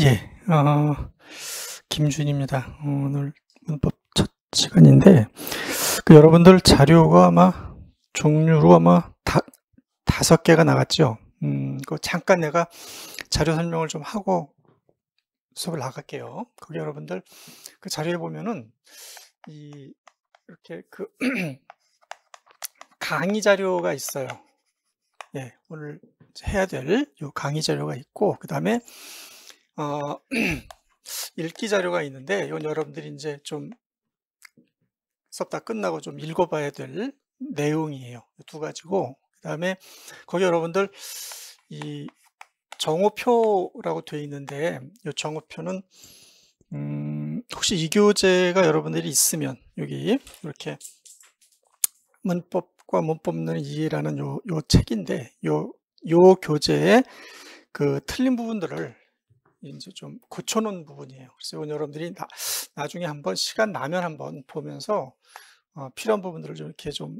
예, 김준입니다. 오늘 문법 첫 시간인데, 여러분들 자료가 아마 종류로 아마 5개가 나갔죠. 잠깐 내가 자료 설명을 좀 하고 수업을 나갈게요. 거기 여러분들 그 자료에 보면은 이렇게 강의 자료가 있어요. 예, 오늘 해야 될 요 강의 자료가 있고, 그 다음에 읽기 자료가 있는데, 이건 여러분들이 이제 좀 수업 다 끝나고 좀 읽어봐야 될 내용이에요. 2가지고, 그 다음에 거기 여러분들 이 정오표라고 되어 있는데, 이 정오표는 혹시 이 교재가 여러분들이 있으면 여기 이렇게 문법과 문법론의 이해라는 요 책인데, 요 교재의 그 틀린 부분들을 이제 좀 고쳐놓은 부분이에요. 그래서 이건 여러분들이 나중에 한번 시간 나면 한번 보면서 필요한 부분들을 좀 이렇게 좀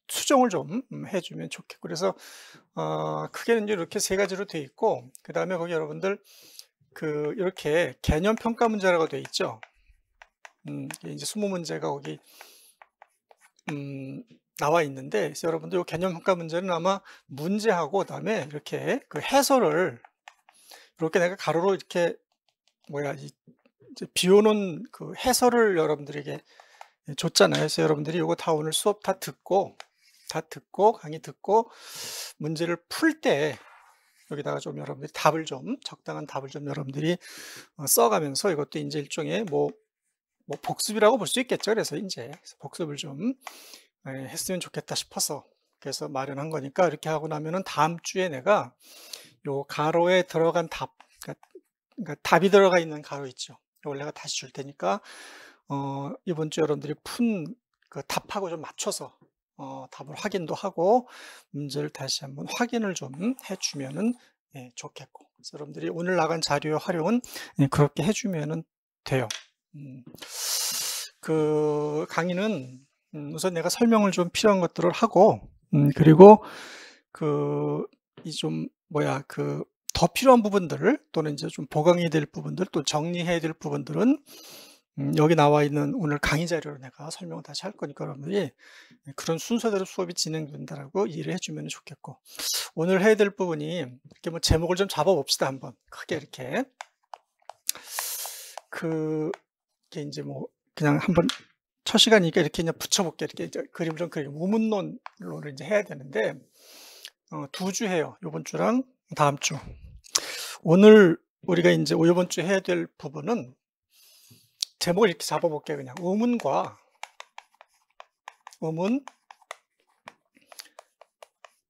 수정을 좀 해주면 좋겠고, 그래서 크게는 이렇게 3가지로 되어 있고, 그 다음에 거기 여러분들 이렇게 개념 평가 문제라고 되어 있죠. 이제 20문제가 거기 나와 있는데, 그래서 여러분들 이 개념 평가 문제는 아마 문제하고 그다음에 이렇게 그 해설을 이렇게 내가 가로로 이렇게 이제 비워놓은 그 해설을 여러분들에게 줬잖아요. 그래서 여러분들이 이거 다 오늘 수업 다 듣고 강의 듣고 문제를 풀 때 여기다가 좀 여러분들이 적당한 답을 좀 여러분들이 써가면서, 이것도 이제 일종의 뭐 복습이라고 볼 수 있겠죠. 그래서 이제 복습을 좀 했으면 좋겠다 싶어서 그래서 마련한 거니까, 이렇게 하고 나면은 다음 주에 내가 요 가로에 들어간 답, 그러니까 답이 들어가 있는 가로 있죠. 이걸 내가 다시 줄 테니까 이번 주 여러분들이 푼 그 답하고 좀 맞춰서 답을 확인도 하고 문제를 다시 한번 확인을 좀 해주면은 좋겠고, 그래서 여러분들이 오늘 나간 자료 활용은 그렇게 해주면은 돼요. 그 강의는 우선 내가 설명을 좀 필요한 것들을 하고, 그리고 더 필요한 부분들을, 또는 이제 좀 보강해야 될 부분들, 또 정리해야 될 부분들은 여기 나와 있는 오늘 강의 자료로 내가 설명을 다시 할 거니까 여러분들이 그런 순서대로 수업이 진행된다라고 이해를 해주면 좋겠고, 오늘 해야 될 부분이 이렇게 뭐 제목을 좀 잡아봅시다. 한번 크게 이렇게 이게 이제 뭐 그냥 한번 첫 시간이니까 이렇게 그냥 붙여볼게. 이렇게 이제 그림을 좀 우문론을 이제 해야 되는데 2주 해요. 이번 주랑 다음 주. 오늘 우리가 이제 이번 주 해야 될 부분은 제목을 이렇게 잡아볼게요. 그냥 의문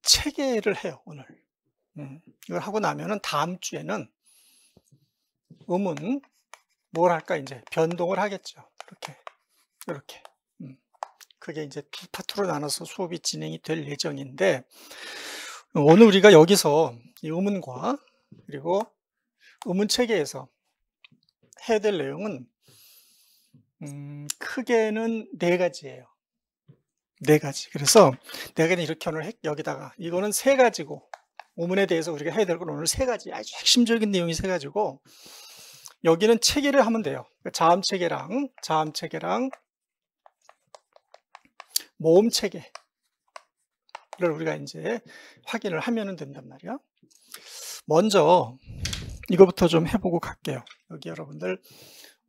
체계를 해요. 오늘. 이걸 하고 나면은 다음 주에는 의문 뭘 할까, 이제 변동을 하겠죠. 이렇게. 그게 이제 2파트로 나눠서 수업이 진행이 될 예정인데, 오늘 우리가 여기서 이 의문과 그리고 의문 체계에서 해야 될 내용은 크게는 4가지예요. 4가지. 그래서 내가 이렇게 오늘 여기다가 이거는 3가지고, 의문에 대해서 우리가 해야 될 건 오늘 3가지, 아주 핵심적인 내용이 3가지고, 여기는 체계를 하면 돼요. 자음 체계랑 모음 체계를 우리가 이제 확인을 하면 된단 말이야. 먼저 이거부터 좀 해보고 갈게요. 여기 여러분들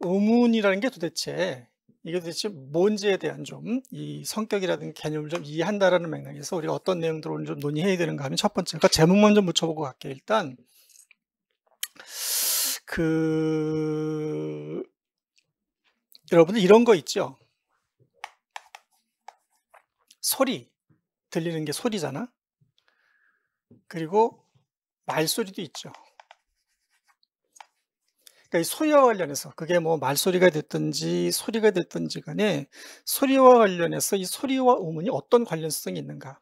의문이라는 게 이게 도대체 뭔지에 대한 좀 이 성격이라든가 개념을 좀 이해한다라는 맥락에서 우리가 어떤 내용들을 오늘 좀 논의해야 되는가 하면, 첫 번째가 제목 먼저 묻혀보고 갈게요. 일단 여러분들 이런 거 있죠. 소리, 들리는 게 소리잖아. 그리고 말소리도 있죠. 그러니까 이 소리와 관련해서, 그게 뭐 말소리가 됐든지 소리가 됐든지 간에 소리와 관련해서 이 소리와 의문이 어떤 관련성이 있는가,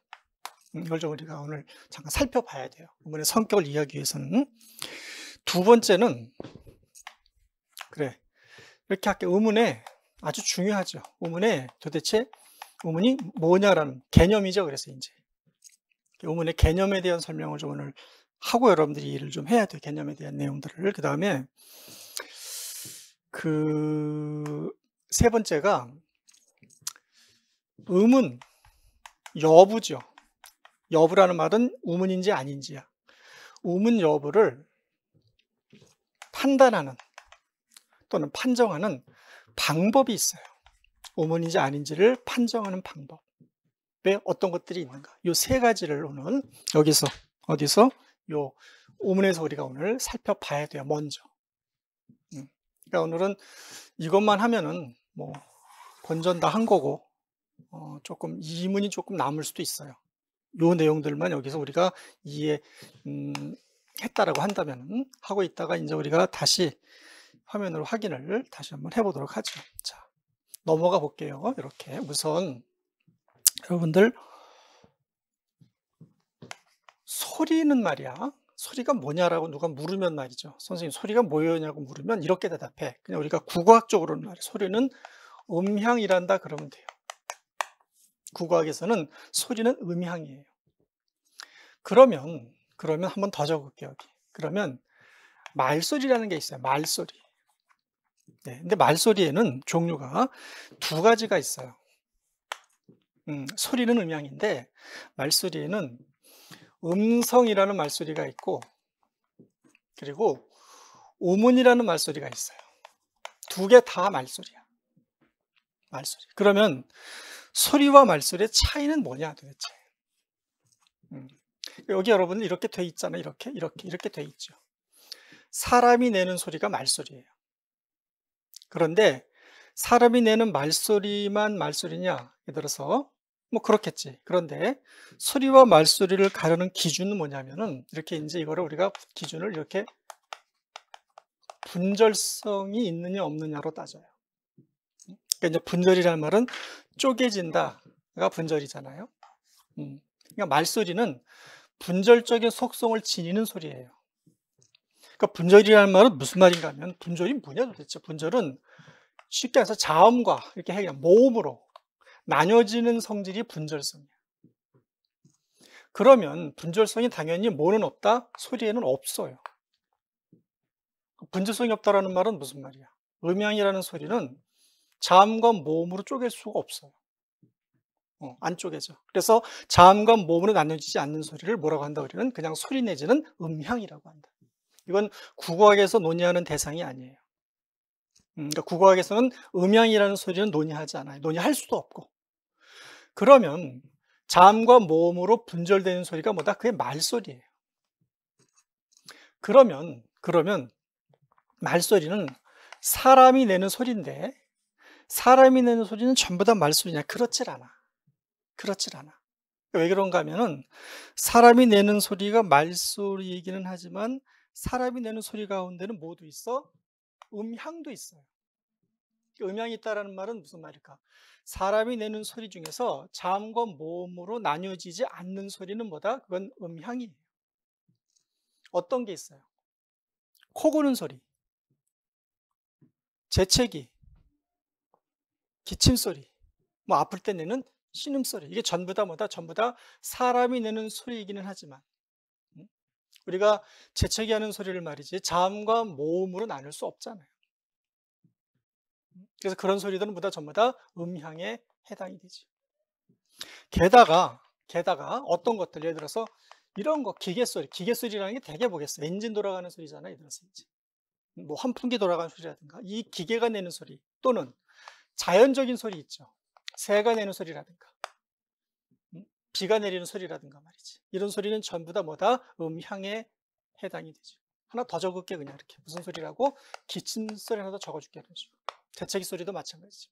이걸 좀 우리가 오늘 잠깐 살펴봐야 돼요. 의문의 성격을 이해하기 위해서는. 2번째는 이렇게 할게. 의문에 아주 중요하죠. 의문에 도대체 의문이 뭐냐라는 개념이죠. 그래서 이제 의문의 개념에 대한 설명을 좀 오늘 하고 여러분들이 이해를 좀 해야 돼요, 개념에 대한 내용들을. 그다음에 그 세 번째가 의문, 여부죠. 여부라는 말은 우문인지 아닌지야. 우문 여부를 판단하는 또는 판정하는 방법이 있어요. 우문인지 아닌지를 판정하는 방법에 어떤 것들이 있는가. 요 세 가지를 오늘 여기서 어디서 요 우문에서 우리가 오늘 살펴봐야 돼요. 먼저. 그러니까 오늘은 이것만 하면은 뭐 본전 다 한 거고 조금 이문이 조금 남을 수도 있어요. 요 내용들만 여기서 우리가 이해 했다라고 한다면 하고 있다가 이제 우리가 다시 화면으로 확인을 다시 한번 해보도록 하죠. 자, 넘어가 볼게요. 이렇게 우선 여러분들 소리는 말이야. 소리가 뭐냐라고 누가 물으면 말이죠. 선생님 소리가 뭐냐고 물으면 이렇게 대답해. 그냥 우리가 국어학적으로는 말이야. 소리는 음향이란다 그러면 돼요. 국어학에서는 소리는 음향이에요. 그러면 한번 더 적을게요. 여기. 그러면 말소리라는 게 있어요. 말소리. 네, 근데 말소리에는 종류가 두 가지가 있어요. 소리는 음향인데 말소리에는 음성이라는 말소리가 있고 그리고 우문이라는 말소리가 있어요. 두 개 다 말소리야. 말소리. 그러면 소리와 말소리의 차이는 뭐냐 도대체? 여기 여러분 이렇게 돼 있잖아요. 이렇게 돼 있죠. 사람이 내는 소리가 말소리예요. 그런데 사람이 내는 말소리만 말소리냐? 예를 들어서 뭐 그렇겠지. 그런데 소리와 말소리를 가르는 기준은 뭐냐면은 이렇게 이제 이거를 우리가 기준을 이렇게 분절성이 있느냐 없느냐로 따져요. 그러니까 이제 분절이라는 말은 쪼개진다가 분절이잖아요. 그러니까 말소리는 분절적인 속성을 지니는 소리예요. 그러니까 분절이라는 말은 무슨 말인가 하면 분절이 뭐냐 도대체. 분절은 쉽게 해서 자음과 이렇게 그냥 모음으로 나뉘어지는 성질이 분절성이야. 그러면 분절성이 당연히 뭐는 없다? 소리에는 없어요. 분절성이 없다라는 말은 무슨 말이야? 음향이라는 소리는 자음과 모음으로 쪼갤 수가 없어요. 안 쪼개져. 그래서 자음과 모음으로 나눠지지 않는 소리를 뭐라고 한다? 우리는 그냥 소리 내지는 음향이라고 한다. 이건 국어학에서 논의하는 대상이 아니에요. 그러니까 국어학에서는 음향이라는 소리는 논의하지 않아요. 논의할 수도 없고. 그러면 자음과 모음으로 분절되는 소리가 뭐다? 그게 말소리예요. 그러면 말소리는 사람이 내는 소리인데 사람이 내는 소리는 전부 다 말소리냐? 그렇질 않아. 왜 그런가 하면은 사람이 내는 소리가 말소리이기는 하지만 사람이 내는 소리 가운데는 뭐도 있어? 음향도 있어요. 음향이 있다라는 말은 무슨 말일까? 사람이 내는 소리 중에서 자음과 모음으로 나뉘어지지 않는 소리는 뭐다? 그건 음향이에요. 어떤 게 있어요? 코 고는 소리, 재채기, 기침소리, 뭐 아플 때 내는 신음소리. 이게 전부 다 뭐다? 전부 다 사람이 내는 소리이기는 하지만 우리가 재채기 하는 소리를 말이지 자음과 모음으로 나눌 수 없잖아요. 그래서 그런 소리들은 뭐다? 전부 다 음향에 해당이 되지. 게다가 어떤 것들 예를 들어서 이런 거 기계소리라는 게 되게 뭐겠어? 엔진 돌아가는 소리잖아요. 예를 들어서 이제 뭐 환풍기 돌아가는 소리라든가 이 기계가 내는 소리 또는 자연적인 소리 있죠. 새가 내는 소리라든가 비가 내리는 소리라든가 말이지. 이런 소리는 전부 다 뭐다? 음향에 해당이 되죠. 하나 더 적을게 그냥 이렇게 무슨 소리라고? 기침 소리 하나 더 적어줄게. 재채기 소리도 마찬가지죠.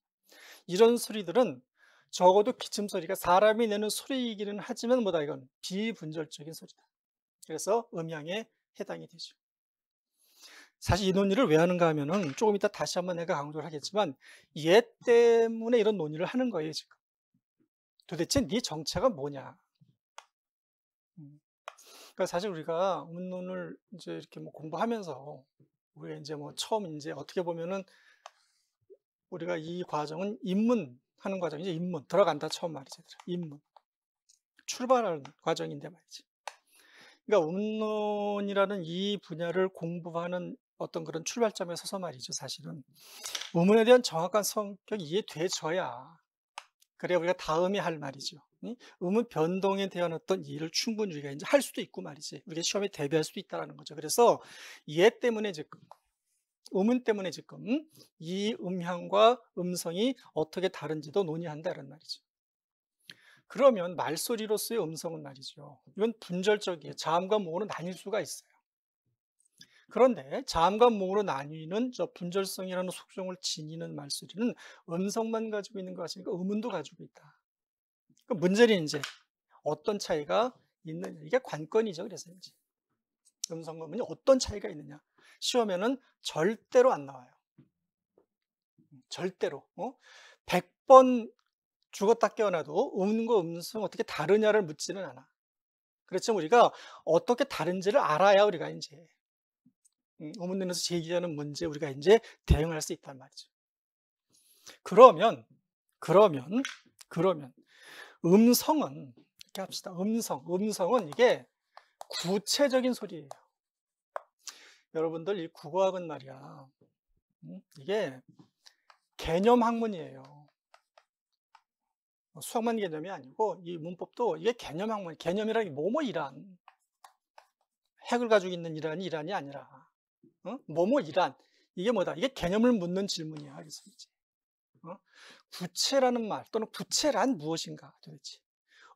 이런 소리들은 적어도 기침 소리가 사람이 내는 소리이기는 하지만 뭐다? 이건 비분절적인 소리다. 그래서 음향에 해당이 되죠. 사실 이 논의를 왜 하는가 하면은 조금 이따 다시 한번 내가 강조를 하겠지만 얘 때문에 이런 논의를 하는 거예요 지금. 도대체 네 정체가 뭐냐? 그러니까 사실 우리가 음론을 이제 이렇게 뭐 공부하면서 우리가 이제 뭐 처음 이제 어떻게 보면은 우리가 이 과정은 입문하는 과정이죠. 입문 들어간다 처음 말이죠. 입문 출발하는 과정인데 말이지. 그러니까 음론이라는 이 분야를 공부하는 어떤 그런 출발점에 서서 말이죠, 사실은. 음운에 대한 정확한 성격이 이해돼져야 그래야 우리가 다음에 할 말이죠. 응? 음운 변동에 대한 어떤 이해를 충분히 우리가 이제 할 수도 있고 말이지. 우리가 시험에 대비할 수도 있다라는 거죠. 그래서 얘 때문에 지금 음운 때문에 지금 이 음향과 음성이 어떻게 다른지도 논의한다 이런 말이죠. 그러면 말소리로서의 음성은 말이죠. 이건 분절적이에요. 자음과 모음으로 나뉠 수가 있어요. 그런데 자음과 모음으로 나뉘는 저 분절성이라는 속성을 지니는 말소리는 음성만 가지고 있는 것 같으니까 음운도 가지고 있다. 그 문제는 이제 어떤 차이가 있느냐. 이게 관건이죠. 그래서 이제 음성과 음운이 어떤 차이가 있느냐. 시험에는 절대로 안 나와요. 절대로. 100번 죽었다 깨어나도 음과 음성 어떻게 다르냐를 묻지는 않아. 그렇지만 우리가 어떻게 다른지를 알아야 우리가 이제 어문론에서 제기하는 문제에 우리가 이제 대응할 수 있단 말이죠. 그러면 그러면 그러면 음성은 이렇게 합시다. 음성은 이게 구체적인 소리예요. 여러분들 이 국어학은 말이야. 이게 개념 학문이에요. 수학만 개념이 아니고 이 문법도 이게 개념 학문. 개념이라는 게 뭐뭐이란 핵을 가지고 있는 이란이 아니라 뭐뭐이란 이게 뭐다? 이게 개념을 묻는 질문이야. 그래서 이제 구체라는 말 또는 구체란 무엇인가 도대체?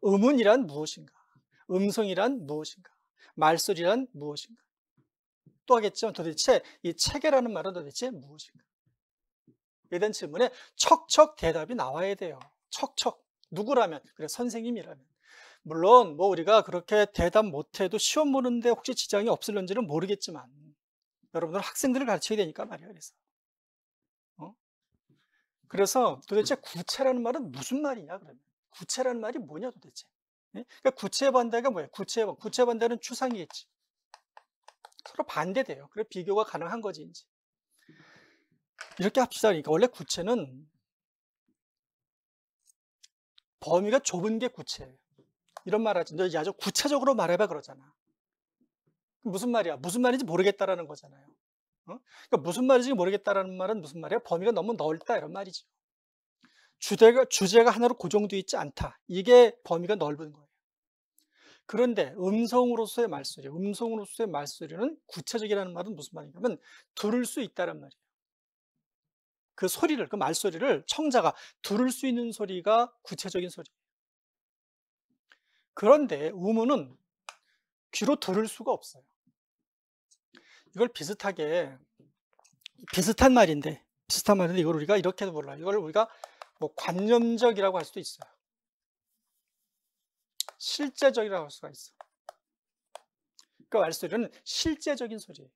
음운이란 무엇인가? 음성이란 무엇인가? 말소리란 무엇인가? 또 하겠지만 도대체 이 체계라는 말은 도대체 무엇인가? 이에 대한 질문에 척척 대답이 나와야 돼요. 척척. 누구라면? 그래, 선생님이라면. 물론 뭐 우리가 그렇게 대답 못해도 시험 보는데 혹시 지장이 없을런지는 모르겠지만 여러분들 학생들을 가르쳐야 되니까 말이야. 그래서 도대체 구체라는 말은 무슨 말이냐 그러면 구체라는 말이 뭐냐 도대체. 그러니까 구체 반대가 뭐예요? 구체 반대는 추상이겠지. 서로 반대돼요. 그래 비교가 가능한 거지 이제. 이렇게 합시다. 그러니까 원래 구체는 범위가 좁은 게 구체예요. 이런 말 하지. 너 이제 아주 구체적으로 말해봐 그러잖아. 무슨 말이야? 무슨 말인지 모르겠다라는 거잖아요. 그러니까 무슨 말인지 모르겠다라는 말은 무슨 말이야? 범위가 너무 넓다 이런 말이죠. 주제가 하나로 고정되어 있지 않다. 이게 범위가 넓은 거예요. 그런데 음성으로서의 말소리는 구체적이라는 말은 무슨 말이냐면 들을 수 있다는 말이에요. 그 소리를, 그 말소리를 청자가 들을 수 있는 소리가 구체적인 소리. 그런데 음운은 귀로 들을 수가 없어요. 이걸 비슷한 말인데 이걸 우리가 이렇게도 몰라요. 이걸 우리가 뭐 관념적이라고 할 수도 있어요. 실제적이라고 할 수가 있어. 그러니까 말소리는 실제적인 소리예요.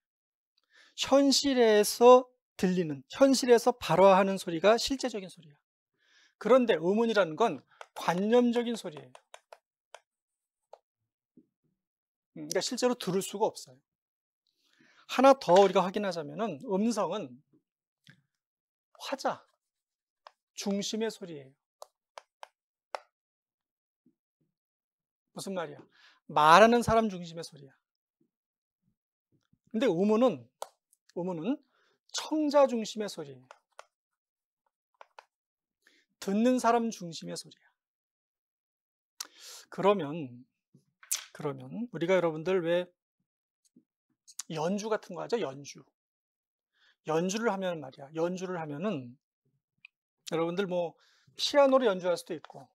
현실에서 들리는, 현실에서 발화하는 소리가 실제적인 소리야. 그런데 음운이라는 건 관념적인 소리예요. 그러니까 실제로 들을 수가 없어요. 하나 더 우리가 확인하자면은 음성은 화자 중심의 소리예요. 무슨 말이야? 말하는 사람 중심의 소리야. 근데 음운은 청자 중심의 소리예요. 듣는 사람 중심의 소리야. 그러면 우리가 여러분들 왜 연주 같은 거 하죠? 연주를 하면 말이야. 연주를 하면은 여러분들 뭐 피아노로 연주할 수도 있고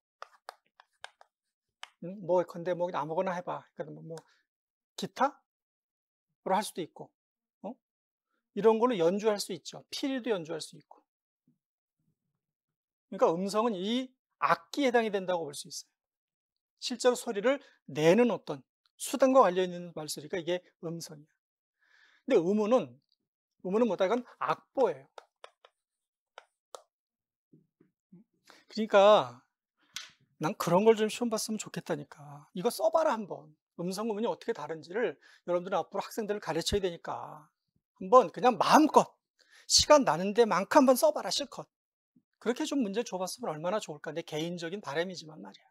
뭐 근데 뭐 아무거나 해봐. 그러니까 뭐 기타로 할 수도 있고 이런 걸로 연주할 수 있죠. 피리도 연주할 수 있고. 그러니까 음성은 이 악기에 해당이 된다고 볼 수 있어요. 실제로 소리를 내는 어떤 수단과 관련있는 말소리가 이게 음성이야. 근데 음운은 뭐다? 이건 악보예요. 그러니까 난 그런 걸 좀 시험 봤으면 좋겠다니까. 이거 써봐라 한번. 음성, 음운이 어떻게 다른지를 여러분들은 앞으로 학생들을 가르쳐야 되니까 한번 그냥 마음껏 시간 나는 데만큼 한번 써봐라 실컷. 그렇게 좀 문제 줘봤으면 얼마나 좋을까. 내 개인적인 바람이지만 말이야.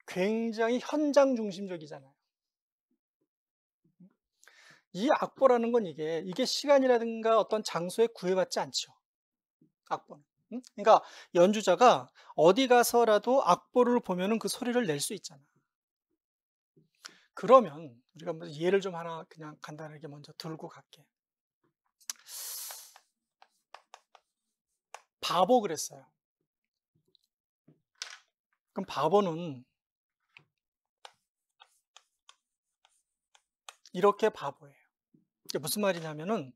굉장히 현장 중심적이잖아요. 이 악보라는 건 이게 시간이라든가 어떤 장소에 구애받지 않죠. 악보는. 응? 그러니까 연주자가 어디 가서라도 악보를 보면은 그 소리를 낼 수 있잖아. 그러면 우리가 뭐 예를 좀 하나 그냥 간단하게 먼저 들고 갈게. 바보 그랬어요. 그럼 바보는 이렇게 바보예요. 이게 무슨 말이냐면은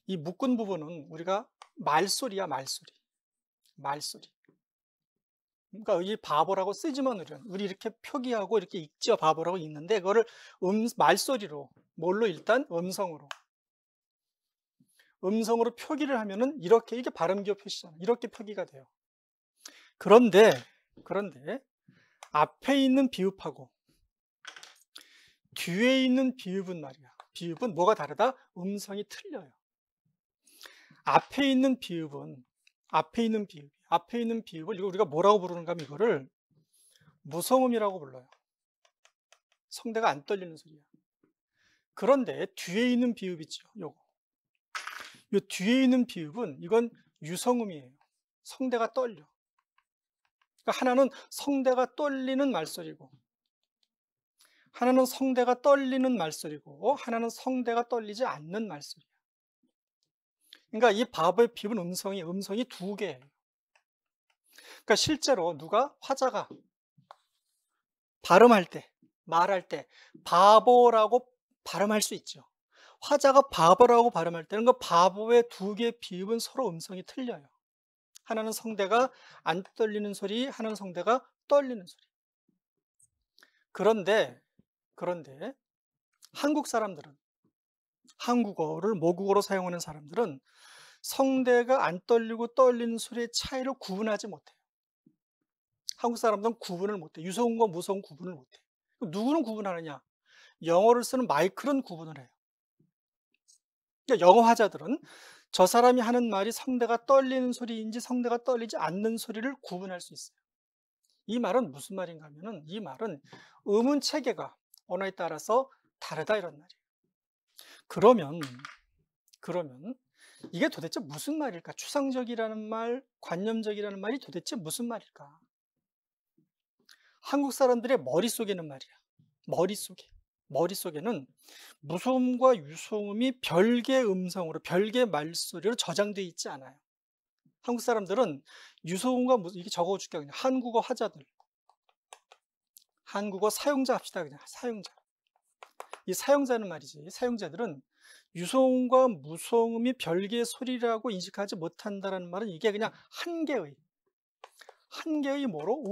이 묶은 부분은 우리가 말소리야, 말소리. 말소리. 그러니까 이 바보라고 쓰지만 우리 이렇게 표기하고 이렇게 읽지요. 바보라고 읽는데 그거를 말소리로 뭘로 일단 음성으로 표기를 하면은 이렇게 이게 발음기호 표시잖아. 이렇게 표기가 돼요. 그런데 앞에 있는 비읍하고 뒤에 있는 비읍은 말이야. 비읍은 뭐가 다르다? 음성이 틀려요. 앞에 있는 비읍을 이거 우리가 뭐라고 부르는가 하면 이거를 무성음이라고 불러요. 성대가 안 떨리는 소리야. 그런데 뒤에 있는 비읍 있죠. 요거. 요 뒤에 있는 비읍은 이건 유성음이에요. 성대가 떨려. 그러니까 하나는 성대가 떨리는 말소리고 하나는 성대가 떨리는 말소리고 하나는 성대가 떨리지 않는 말소리야. 그러니까 이 바보의 비읍은 음성이 두 개예요. 그러니까 실제로 화자가 발음할 때, 말할 때 바보라고 발음할 수 있죠. 화자가 바보라고 발음할 때는 그 바보의 두 개의 비읍은 서로 음성이 틀려요. 하나는 성대가 안 떨리는 소리, 하나는 성대가 떨리는 소리. 그런데 한국 사람들은 한국어를 모국어로 사용하는 사람들은 성대가 안 떨리고 떨리는 소리의 차이를 구분하지 못해요. 한국 사람들은 구분을 못해. 유성음과 무성음 구분을 못해. 누구는 구분하느냐? 영어를 쓰는 마이클은 구분을 해요. 그러니까 영어 화자들은 저 사람이 하는 말이 성대가 떨리는 소리인지 성대가 떨리지 않는 소리를 구분할 수 있어요. 이 말은 무슨 말인가 하면은 이 말은 음운 체계가 언어에 따라서 다르다 이런 말이에요. 그러면 이게 도대체 무슨 말일까? 추상적이라는 말, 관념적이라는 말이 도대체 무슨 말일까? 한국 사람들의 머릿속에는 말이야. 머릿속에는 무소음과 유소음이 별개의 음성으로, 별개의 말소리로 저장되어 있지 않아요. 한국 사람들은 유소음과 이게 적어줄게요. 그냥 한국어 화자들. 한국어 사용자 합시다. 그냥 사용자. 이 사용자는 말이지. 사용자들은 유소음과 무소음이 별개의 소리라고 인식하지 못한다는 말은 이게 그냥 한 개의 뭐로?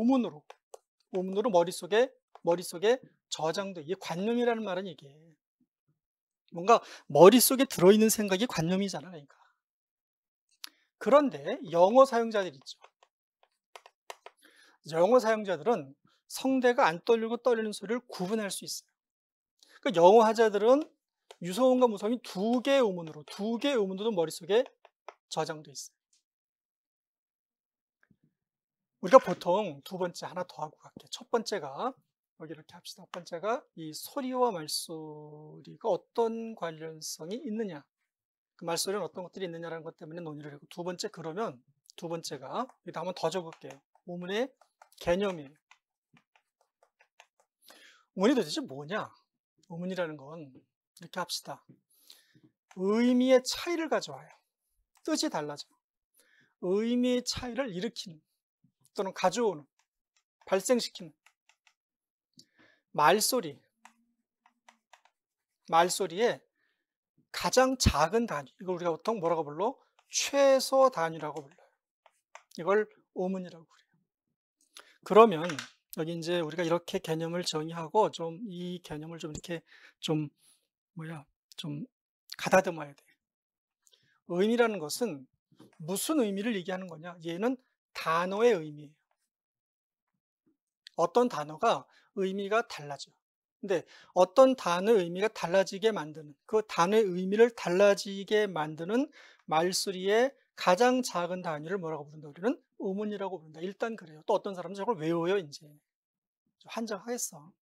우문으로 머릿속에 저장돼. 이게 관념이라는 말은 이게 뭔가 머릿속에 들어있는 생각이 관념이잖아. 그러니까. 그런데 영어 사용자들 있죠. 영어 사용자들은 성대가 안 떨리고 떨리는 소리를 구분할 수 있어요. 그러니까 영어 하자들은 유소음과 무소음이 두 개의 음으로도 머릿속에 저장돼 있어요. 우리가 보통 두 번째 하나 더 하고 갈게요. 첫 번째가 여기 이렇게 합시다. 첫 번째가 이 소리와 말소리가 어떤 관련성이 있느냐, 그 말소리는 어떤 것들이 있느냐라는 것 때문에 논의를 하고, 두 번째가 여기다 한번 더 적을게요. 우문의 개념이에요. 우문이 도대체 뭐냐? 우문이라는 건 이렇게 합시다. 의미의 차이를 가져와요. 뜻이 달라져. 의미의 차이를 일으키는 또는 가져오는, 발생시키는 말소리의 가장 작은 단위, 이걸 우리가 보통 뭐라고 불러? 최소 단위라고 불러요. 이걸 오문이라고 그래요. 그러면 여기 이제 우리가 이렇게 개념을 정의하고 좀 이 개념을 좀 이렇게 좀 가다듬어야 돼. 의미라는 것은 무슨 의미를 얘기하는 거냐? 얘는 단어의 의미예요. 어떤 단어가 의미가 달라져. 근데 어떤 단어의 의미가 달라지게 만드는, 그 단어의 의미를 달라지게 만드는 말소리의 가장 작은 단위를 뭐라고 부른다? 우리는 음운이라고 부른다. 일단 그래요. 또 어떤 사람은 저걸 외워요, 이제. 환장하겠어.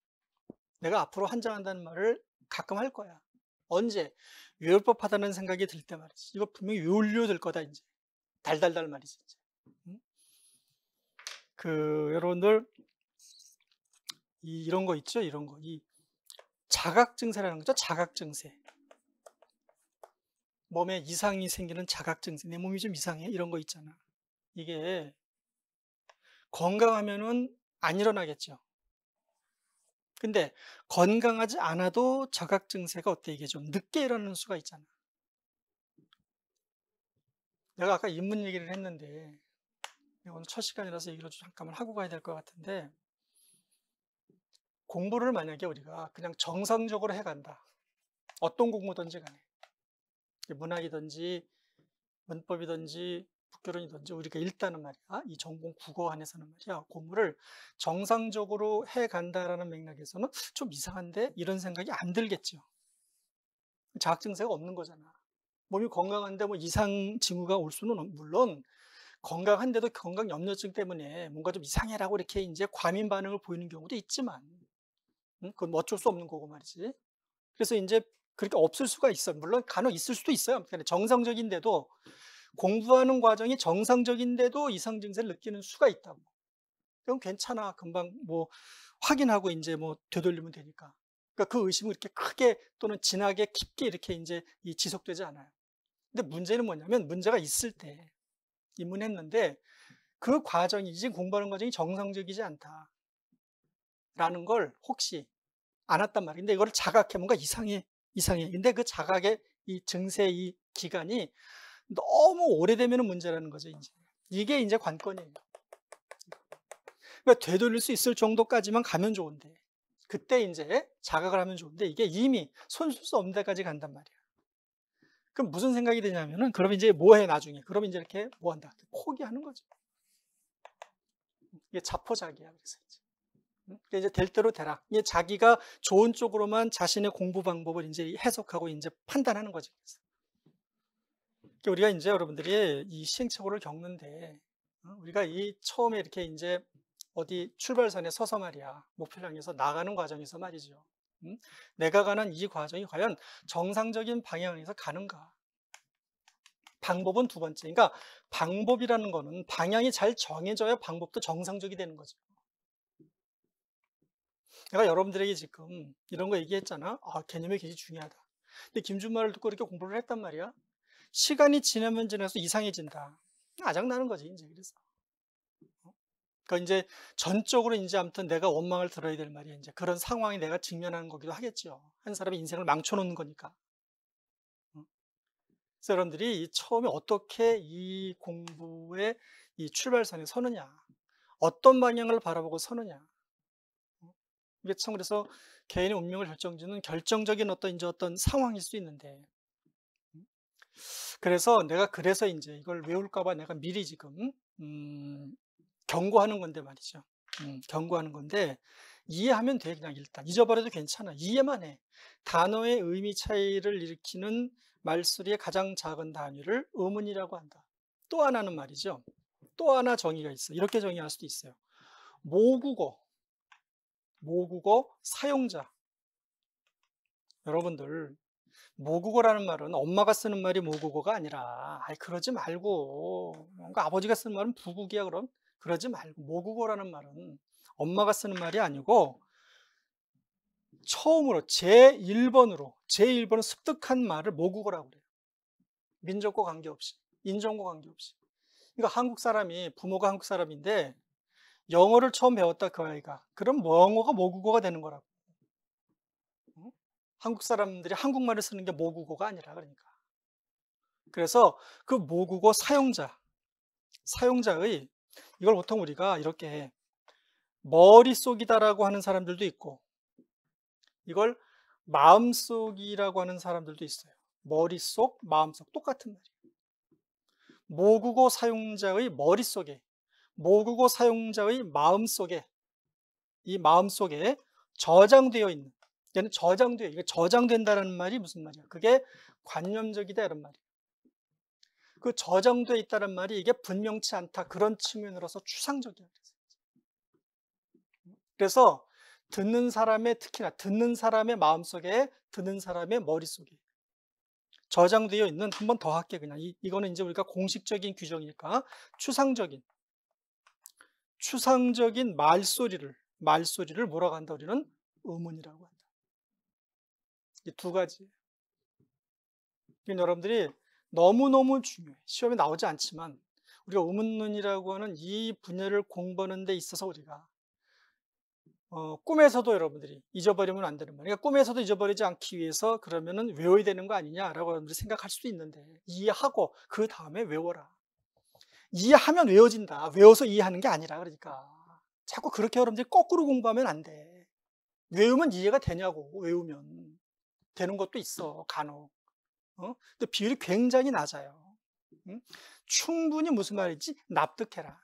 내가 앞으로 환장한다는 말을 가끔 할 거야. 언제? 외울 법하다는 생각이 들 때 말이지. 이거 분명히 외우려 될 거다 이제. 달달달 말이지 이제. 응? 여러분들 이런 거 있죠? 이런 거. 이 자각 증세라는 거죠. 자각 증세. 몸에 이상이 생기는 자각 증세. 내 몸이 좀 이상해. 이런 거 있잖아. 이게 건강하면은 안 일어나겠죠. 근데 건강하지 않아도 자각 증세가 어때? 이게 좀 늦게 일어나는 수가 있잖아. 내가 아까 인문 얘기를 했는데 오늘 첫 시간이라서 얘기를 잠깐만 하고 가야 될 것 같은데, 공부를 만약에 우리가 그냥 정상적으로 해간다. 어떤 공부든지 간에 문학이든지 문법이든지 국교론이든지 우리가 일단은 말이야, 이 전공 국어 안에서는 말이야, 공부를 정상적으로 해간다라는 맥락에서는 좀 이상한데 이런 생각이 안 들겠죠. 자각 증세가 없는 거잖아. 몸이 건강한데 뭐 이상 징후가 올 수는, 물론 건강한데도 건강 염려증 때문에 뭔가 좀 이상해라고 이렇게 이제 과민 반응을 보이는 경우도 있지만, 그건 뭐 어쩔 수 없는 거고 말이지. 그래서 이제 그렇게 없을 수가 있어. 물론 간혹 있을 수도 있어요. 정상적인데도, 공부하는 과정이 정상적인데도 이상 증세를 느끼는 수가 있다고. 그럼 괜찮아. 금방 뭐 확인하고 이제 뭐 되돌리면 되니까. 그러니까 그 의심은 이렇게 크게 또는 진하게 깊게 이렇게 이제 지속되지 않아요. 근데 문제는 뭐냐면, 문제가 있을 때 입문했는데 그 과정이, 이제 공부하는 과정이 정상적이지 않다라는 걸 혹시 안 왔단 말이에요. 근데 이걸 자각해. 뭔가 이상해. 근데 그 자각의 이 증세 이 기간이 너무 오래되면 문제라는 거죠, 이제. 이게 이제 관건이에요. 그러니까 되돌릴 수 있을 정도까지만 가면 좋은데, 그때 이제 자각을 하면 좋은데, 이게 이미 손쓸 수 없는 데까지 간단 말이야. 그럼 무슨 생각이 드냐면은, 그럼 이제 뭐 해, 나중에? 그럼 이제 이렇게 뭐 한다? 포기하는 거죠. 이게 자포자기야, 그래서 이제. 이제 될 대로 되라. 이게 자기가 좋은 쪽으로만 자신의 공부 방법을 이제 해석하고 이제 판단하는 거지. 우리가 이제 여러분들이 이 시행착오를 겪는데, 우리가 이 처음에 이렇게 이제 어디 출발선에 서서 말이야, 목표를 향해서 나가는 과정에서 말이죠. 내가 가는 이 과정이 과연 정상적인 방향에서 가는가? 방법은 두 번째. 그러니까 방법이라는 거는 방향이 잘 정해져야 방법도 정상적이 되는 거죠. 내가 여러분들에게 지금 이런 거 얘기했잖아. 개념이 굉장히 중요하다. 근데 김준 말을 듣고 이렇게 공부를 했단 말이야. 시간이 지나면 지나서 이상해진다. 아작나는 거지, 이제. 그래서. 그러니까 이제 전적으로 이제 아무튼 내가 원망을 들어야 될 말이야. 이제 그런 상황이 내가 직면하는 거기도 하겠죠. 한 사람의 인생을 망쳐놓는 거니까. 그래서 여러분들이 처음에 어떻게 이 공부의 이 출발선에 서느냐, 어떤 방향을 바라보고 서느냐. 이게 참, 그래서 개인의 운명을 결정짓는 결정적인 어떤 상황일 수 있는데, 그래서 내가 그래서 이제 이걸 외울까봐 내가 미리 지금 경고하는 건데 말이죠. 경고하는 건데, 이해하면 돼. 그냥 일단 잊어버려도 괜찮아. 이해만 해. 단어의 의미 차이를 일으키는 말소리의 가장 작은 단위를 의문이라고 한다. 또 하나는 말이죠, 또 하나 정의가 있어. 이렇게 정의할 수도 있어요. 모국어 사용자. 여러분들, 모국어라는 말은 엄마가 쓰는 말이 모국어가 아니라, 그러지 말고, 뭔가 아버지가 쓰는 말은 부국이야. 그럼 그러지 말고, 모국어라는 말은 엄마가 쓰는 말이 아니고 처음으로 제1번으로 습득한 말을 모국어라고 그래요. 민족과 관계없이, 인종과 관계없이. 그러니까 한국 사람이, 부모가 한국 사람인데 영어를 처음 배웠다, 그 아이가. 그럼 영어가 모국어가 되는 거라고. 한국 사람들이 한국말을 쓰는 게 모국어가 아니라, 그러니까. 그래서 그 모국어 사용자의, 이걸 보통 우리가 이렇게 머릿속이다라고 하는 사람들도 있고, 이걸 마음속이라고 하는 사람들도 있어요. 머릿속, 마음속, 똑같은 말이에요. 모국어 사용자의 머릿속에, 모국어 사용자의 마음속에, 이 마음속에 저장되어 있는, 얘는 이게 저장된다는 말이 무슨 말이야? 그게 관념적이다, 이런 말이에요. 그 저장되어 있다는 말이 이게 분명치 않다, 그런 측면으로서 추상적이야. 그래서 듣는 사람의, 특히나 듣는 사람의 마음속에, 듣는 사람의 머릿속에 저장되어 있는, 한 번 더 할게 그냥. 이거는 이제 우리가 공식적인 규정이니까 추상적인 말소리를 뭐라고 한다? 우리는 의문이라고 한다. 이 두 가지. 여러분들이 너무너무 중요해. 시험에 나오지 않지만 우리가 의문론이라고 하는 이 분야를 공부하는 데 있어서 우리가 꿈에서도 여러분들이 잊어버리면 안 되는 말이에요. 그러니까 꿈에서도 잊어버리지 않기 위해서 그러면은 외워야 되는 거 아니냐라고 여러분들이 생각할 수도 있는데, 이해하고 그 다음에 외워라. 이해하면 외워진다. 외워서 이해하는 게 아니라. 그러니까 자꾸 그렇게 여러분들이 거꾸로 공부하면 안 돼. 외우면 이해가 되냐고. 외우면 되는 것도 있어, 간혹. 근데 비율이 굉장히 낮아요. 응? 충분히 무슨 말인지 납득해라.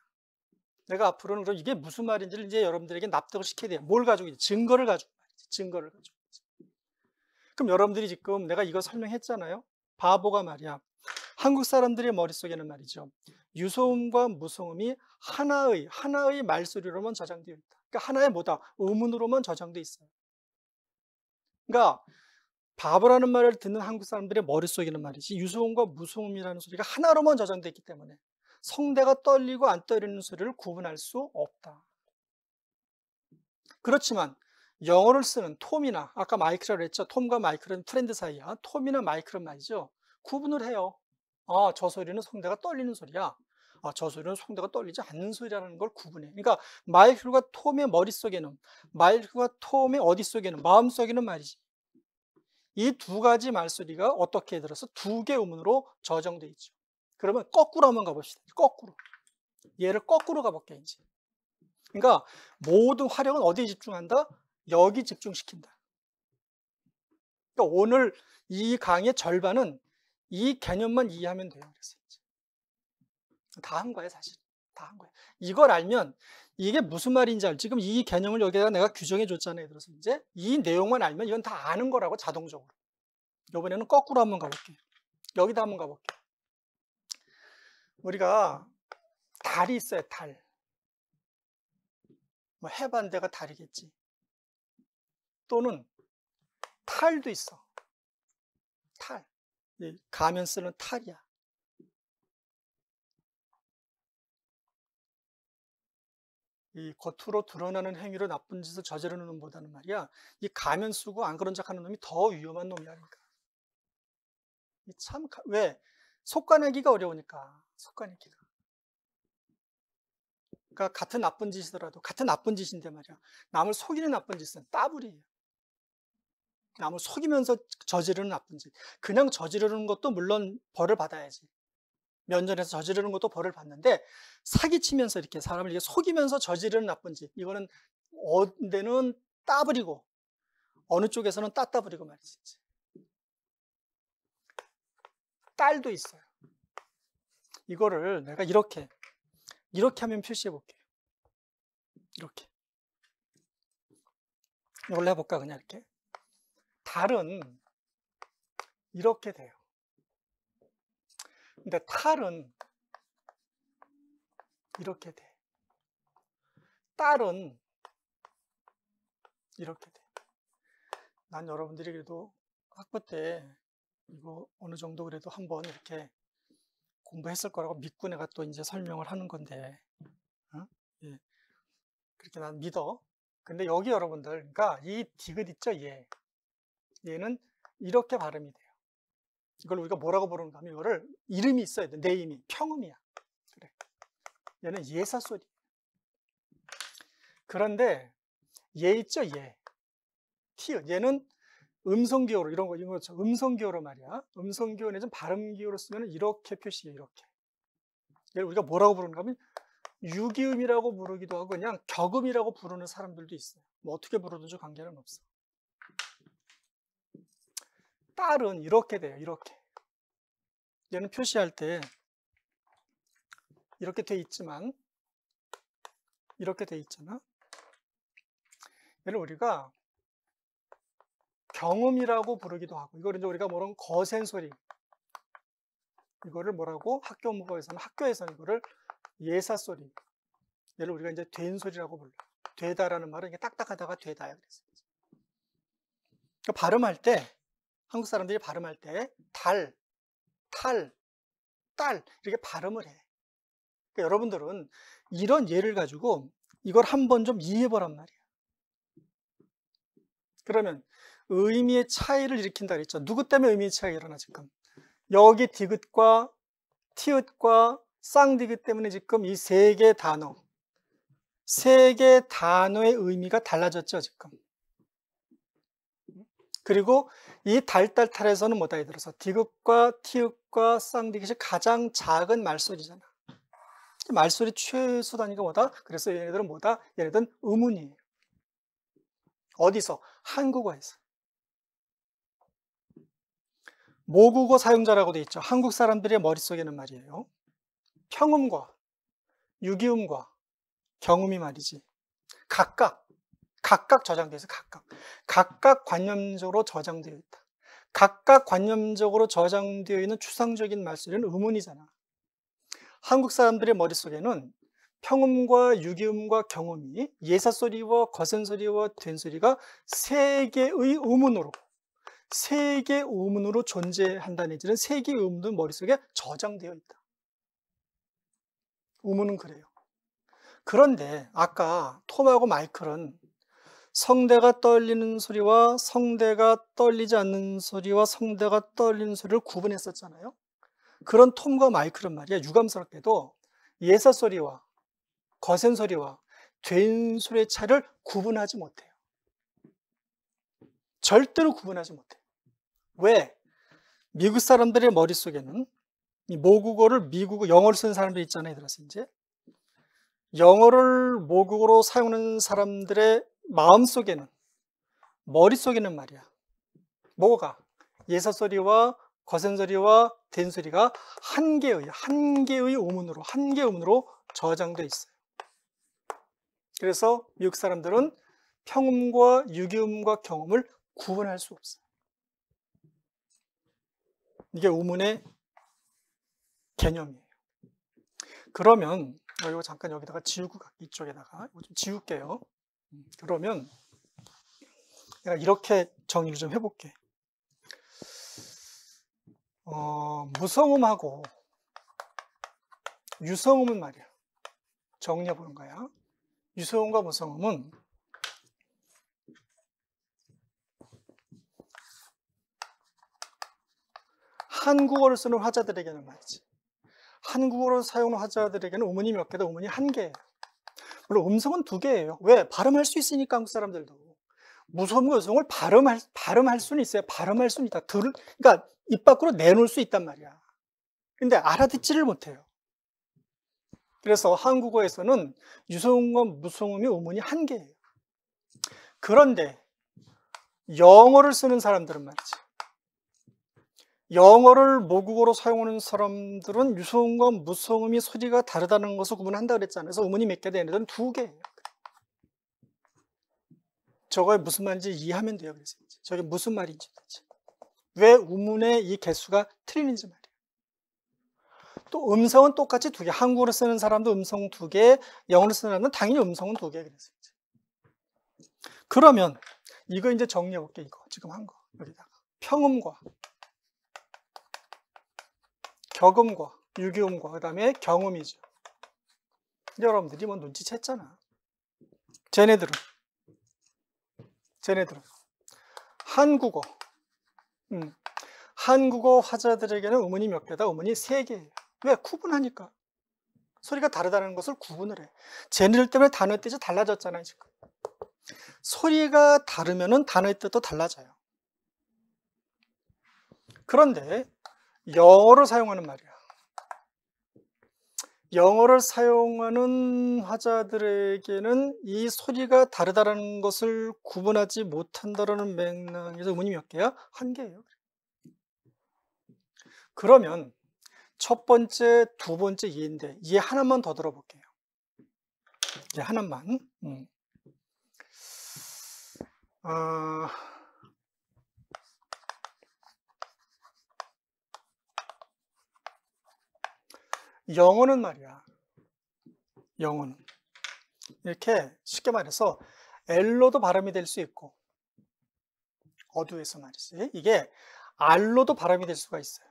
내가 앞으로는 그럼 이게 무슨 말인지를 이제 여러분들에게 납득을 시켜야 돼요. 뭘 가지고 있지? 증거를 가지고 말이지. 증거를 가지고. 그럼 여러분들이 지금 내가 이거 설명했잖아요. 바보가 말이야. 한국 사람들의 머릿속에는 말이죠. 유소음과 무소음이 하나의 말소리로만 저장되어 있다. 그러니까 하나의 뭐다? 의문으로만 저장되어 있어요. 그러니까 바보라는 말을 듣는 한국 사람들의 머릿속에는 말이지, 유소음과 무소음이라는 소리가 하나로만 저장되어 있기 때문에 성대가 떨리고 안 떨리는 소리를 구분할 수 없다. 그렇지만 영어를 쓰는 톰이나, 아까 마이크라고 했죠. 톰과 마이크는 프렌드 사이야. 톰이나 마이크는 말이죠, 구분을 해요. 저 소리는 성대가 떨리는 소리야. 저 소리는 성대가 떨리지 않는 소리라는 걸 구분해. 그러니까 마이클과 톰의 머릿속에는, 마이클과 톰의 어디속에는, 마음속에는 말이지, 이 두 가지 말소리가 어떻게 들어서 두 개의 음으로 저장되어 있죠. 그러면 거꾸로 한번 가봅시다. 거꾸로. 얘를 거꾸로 가볼게요, 이제. 그러니까 모든 화력은 어디에 집중한다? 여기 집중시킨다. 그러니까 오늘 이 강의의 절반은 이 개념만 이해하면 돼요. 그래서 이제 다 한 거예요, 사실. 다 한 거예요. 이걸 알면 이게 무슨 말인지 알지. 지금 이 개념을 여기다가 내가 규정해 줬잖아요. 그래서 이제 이 내용만 알면 이건 다 아는 거라고, 자동적으로. 이번에는 거꾸로 한번 가볼게요. 여기다 한번 가볼게요. 우리가 달이 있어요, 달. 뭐 해반대가 달이겠지. 또는 탈도 있어. 탈. 가면 쓰는 탈이야. 이 겉으로 드러나는 행위로 나쁜 짓을 저지르는 놈보다는 말이야, 이 가면 쓰고 안 그런 척 하는 놈이 더 위험한 놈이라니까. 왜? 속가내기가 어려우니까. 속가내기가. 그러니까 같은 나쁜 짓이더라도, 같은 나쁜 짓인데 말이야, 남을 속이는 나쁜 짓은 따블이에요. 남을 속이면서 저지르는 나쁜 짓. 그냥 저지르는 것도 물론 벌을 받아야지. 면전에서 저지르는 것도 벌을 받는데, 사기치면서 이렇게 사람을 이렇게 속이면서 저지르는 나쁜 짓, 이거는 어느 데는 따블이고 어느 쪽에서는 따따블이고 말이지. 딸도 있어요. 이거를 내가 이렇게 하면 표시해 볼게요. 이렇게. 이걸로 해볼까? 그냥 이렇게. 달은 이렇게 돼요. 근데 탈은 이렇게 돼. 딸은 이렇게 돼. 난 여러분들이 그래도 학부 때 이거 어느 정도 그래도 한번 이렇게 공부했을 거라고 믿고 내가 또 이제 설명을 하는 건데, 예. 그렇게 난 믿어. 근데 여기 여러분들, 그러니까 이 디귿 있죠, 얘는 이렇게 발음이 돼요. 이걸 우리가 뭐라고 부르는가 하면, 이거를 이름이 있어야 돼. 네임이 평음이야. 그래. 얘는 예사 소리. 그런데 얘 있죠, 티읕. 얘는 음성 기호로, 이런 거 음성 기호로 말이야. 음성 기호는 좀 발음 기호로 쓰면 이렇게 표시해. 이렇게. 얘를 우리가 뭐라고 부르는가 하면 유기음이라고 부르기도 하고 그냥 격음이라고 부르는 사람들도 있어요. 뭐 어떻게 부르든지 관계는 없어. 딸은 이렇게 돼요. 이렇게. 얘는 표시할 때 이렇게 돼 있지만, 이렇게 돼 있잖아. 얘를 우리가 경음이라고 부르기도 하고, 이걸 이제 우리가 뭐라고 거센 소리. 이거를 뭐라고 학교에서는 이거를 예사 소리. 얘를 우리가 이제 된 소리라고 불러요. 되다라는 말은 이게 딱딱하다가 되다야. 그래서 그러니까 발음할 때 한국 사람들이 발음할 때 달, 탈, 딸 이렇게 발음을 해. 그러니까 여러분들은 이런 예를 가지고 이걸 한번 좀 이해해 보란 말이야. 그러면 의미의 차이를 일으킨다 그랬죠. 누구 때문에 의미의 차이가 일어나 지금? 여기 디귿과 티읕과 쌍디귿 때문에 지금 이 세 개 단어, 세 개 단어의 의미가 달라졌죠, 지금. 그리고 이 달달탈에서는 뭐다 얘들어서 디귿과 티읕과 쌍디귿이 가장 작은 말소리잖아. 말소리 최소 단위가 뭐다? 그래서 얘네들은 뭐다? 얘네들은 음운이에요. 어디서? 한국어에서. 모국어 사용자라고 돼 있죠. 한국 사람들의 머릿속에는 말이에요. 평음과 유기음과 경음이 말이지. 각각 저장되어 있어. 각각 관념적으로 저장되어 있다. 각각 관념적으로 저장되어 있는 추상적인 말소리는 음운이잖아. 한국 사람들의 머릿속에는 평음과 유기음과 경음이 예사소리와 거센소리와 된소리가 세 개의 음운으로 존재한다는 얘기는 세 개의 음도 머릿속에 저장되어 있다. 음운은 그래요. 그런데 아까 톰하고 마이클은 성대가 떨리는 소리와 성대가 떨리지 않는 소리와 성대가 떨리는 소리를 구분했었잖아요. 그런 톰과 마이클은 말이야 유감스럽게도 예사소리와 거센소리와 된소리의 차이를 구분하지 못해요. 절대로 구분하지 못해요. 왜? 미국 사람들의 머릿속에는 이 모국어를 영어를 쓰는 사람들 있잖아요. 들어서 이제 영어를 모국어로 사용하는 사람들의 마음속에는 머릿속에는 말이야 뭐가? 예사소리와 거센소리와 된소리가 한 개의 음운으로 저장되어 있어요. 그래서 미국 사람들은 평음과 유기음과 경음을 구분할 수 없어요. 이게 음운의 개념이에요. 그러면 이거 잠깐 여기다가 지우고 이쪽에다가 이거 좀 지울게요. 그러면 내가 이렇게 정리를 좀 해볼게. 무성음하고 유성음은 말이야. 정리해 보는 거야. 유성음과 무성음은 한국어를 쓰는 화자들에게는 말이지. 한국어를 사용하는 화자들에게는 음운이 몇 개다? 음운이 한 개예요. 물론 음성은 두 개예요. 왜? 발음할 수 있으니까 한국 사람들도. 무성음과 유성음을 발음할 수는 있어요. 발음할 수는 있다. 그러니까 입 밖으로 내놓을 수 있단 말이야. 근데 알아듣지를 못해요. 그래서 한국어에서는 유성음과 무성음의 음운이 한 개예요. 그런데 영어를 쓰는 사람들은 말이지. 영어를 모국어로 사용하는 사람들은 유성음과 무성음이 소리가 다르다는 것을 구분한다 그랬잖아요. 그래서 음운이 몇 개다? 얘네들은 두 개예요. 저거에 무슨 말인지 이해하면 돼요. 그래서 저게 무슨 말인지 왜 음운의 이 개수가 틀리는지 말이에요. 또 음성은 똑같이 두 개. 한국어로 쓰는 사람도 음성 두 개, 영어로 쓰는 사람은 당연히 음성은 두 개. 그래서 그러면 이거 이제 정리해 볼게. 이거 지금 한 거 여기다가 평음과 격음과 유기음과 그다음에 경음이죠. 여러분들이 뭐 눈치챘잖아. 쟤네들은 한국어 한국어 화자들에게는 음운이 몇 개다? 음운이 세 개예요. 왜? 구분하니까. 소리가 다르다는 것을 구분을 해. 쟤네들 때문에 단어의 뜻이 달라졌잖아요, 지금. 소리가 다르면은 단어의 뜻도 달라져요. 그런데 영어를 사용하는 말이야. 영어를 사용하는 화자들에게는 이 소리가 다르다는 것을 구분하지 못한다는 맥락에서 음운이 몇 개야? 한 개예요. 그러면 첫 번째, 두 번째 이해인데 이해 하나만 더 들어볼게요. 이해 하나만. 영어는 말이야. 영어는 이렇게 쉽게 말해서 L로도 발음이 될 수 있고, 어두에서 말이지, 이게 R로도 발음이 될 수가 있어요.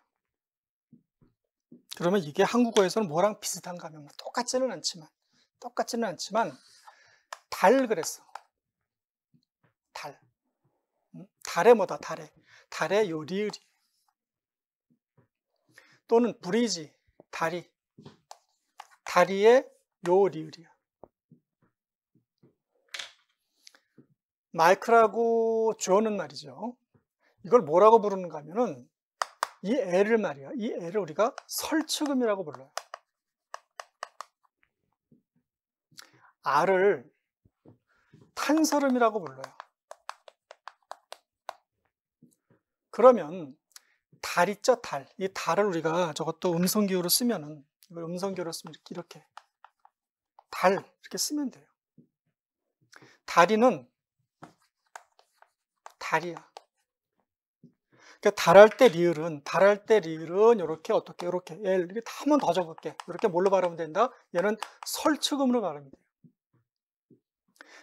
그러면 이게 한국어에서는 뭐랑 비슷한가 하면 똑같지는 않지만 달 그랬어. 달. 달에 뭐다, 달에 요 리을이. 또는 브리지, 다리에 요 리을이야. 마이클하고 존은 말이죠, 이걸 뭐라고 부르는가 하면은 이 애를 말이야, 이 애를 우리가 설치금이라고 불러요. R을 탄설음이라고 불러요. 그러면 달 있죠, 달. 이 달을 우리가 저것도 음성기호로 쓰면은, 이걸 음성기호로 쓰면 이렇게 달 이렇게 쓰면 돼요. 다리는 달이야. 그러니까 달할 때 리을은 이렇게 어떻게 이렇게 이렇게 한 번 더 적을게. 이렇게 뭘로 발음이 된다? 얘는 설치금으로 발음이 돼요.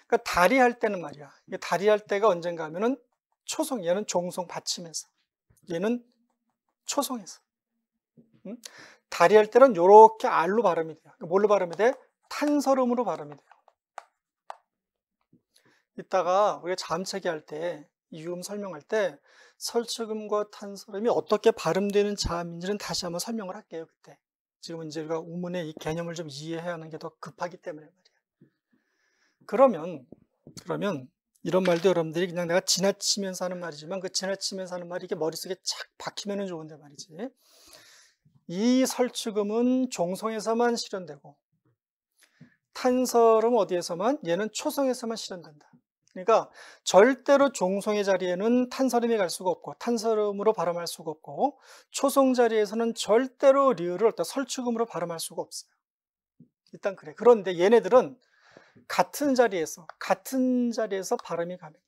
그러니까 다리 할 때는 말이야, 이게 다리 할 때가 언젠가 하면은 초성, 얘는 종성 받침에서, 얘는 초성에서. 다리 할 때는 이렇게 R로 발음이 돼요. 그러니까 뭘로 발음이 돼? 탄설음으로 발음이 돼요. 이따가 우리가 자음체계 할 때, 이음 설명할 때 설치금과 탄설음이 어떻게 발음되는 자음인지는 다시 한번 설명을 할게요, 그때. 지금 이제 우리가 우문의 이 개념을 좀 이해해야 하는 게 더 급하기 때문에 말이야. 그러면 이런 말도 여러분들이 그냥 내가 지나치면서 하는 말이지만, 그 지나치면서 하는 말이 이게 머릿속에 착 박히면은 좋은데 말이지, 이 설치금은 종성에서만 실현되고 탄설음은 어디에서만? 얘는 초성에서만 실현된다. 그러니까 절대로 종성의 자리에는 탄설음이 갈 수가 없고 탄설음으로 발음할 수가 없고, 초성 자리에서는 절대로 리을을 어떤 설치금으로 발음할 수가 없어요. 일단 그래. 그런데 얘네들은 같은 자리에서 발음이 가능해.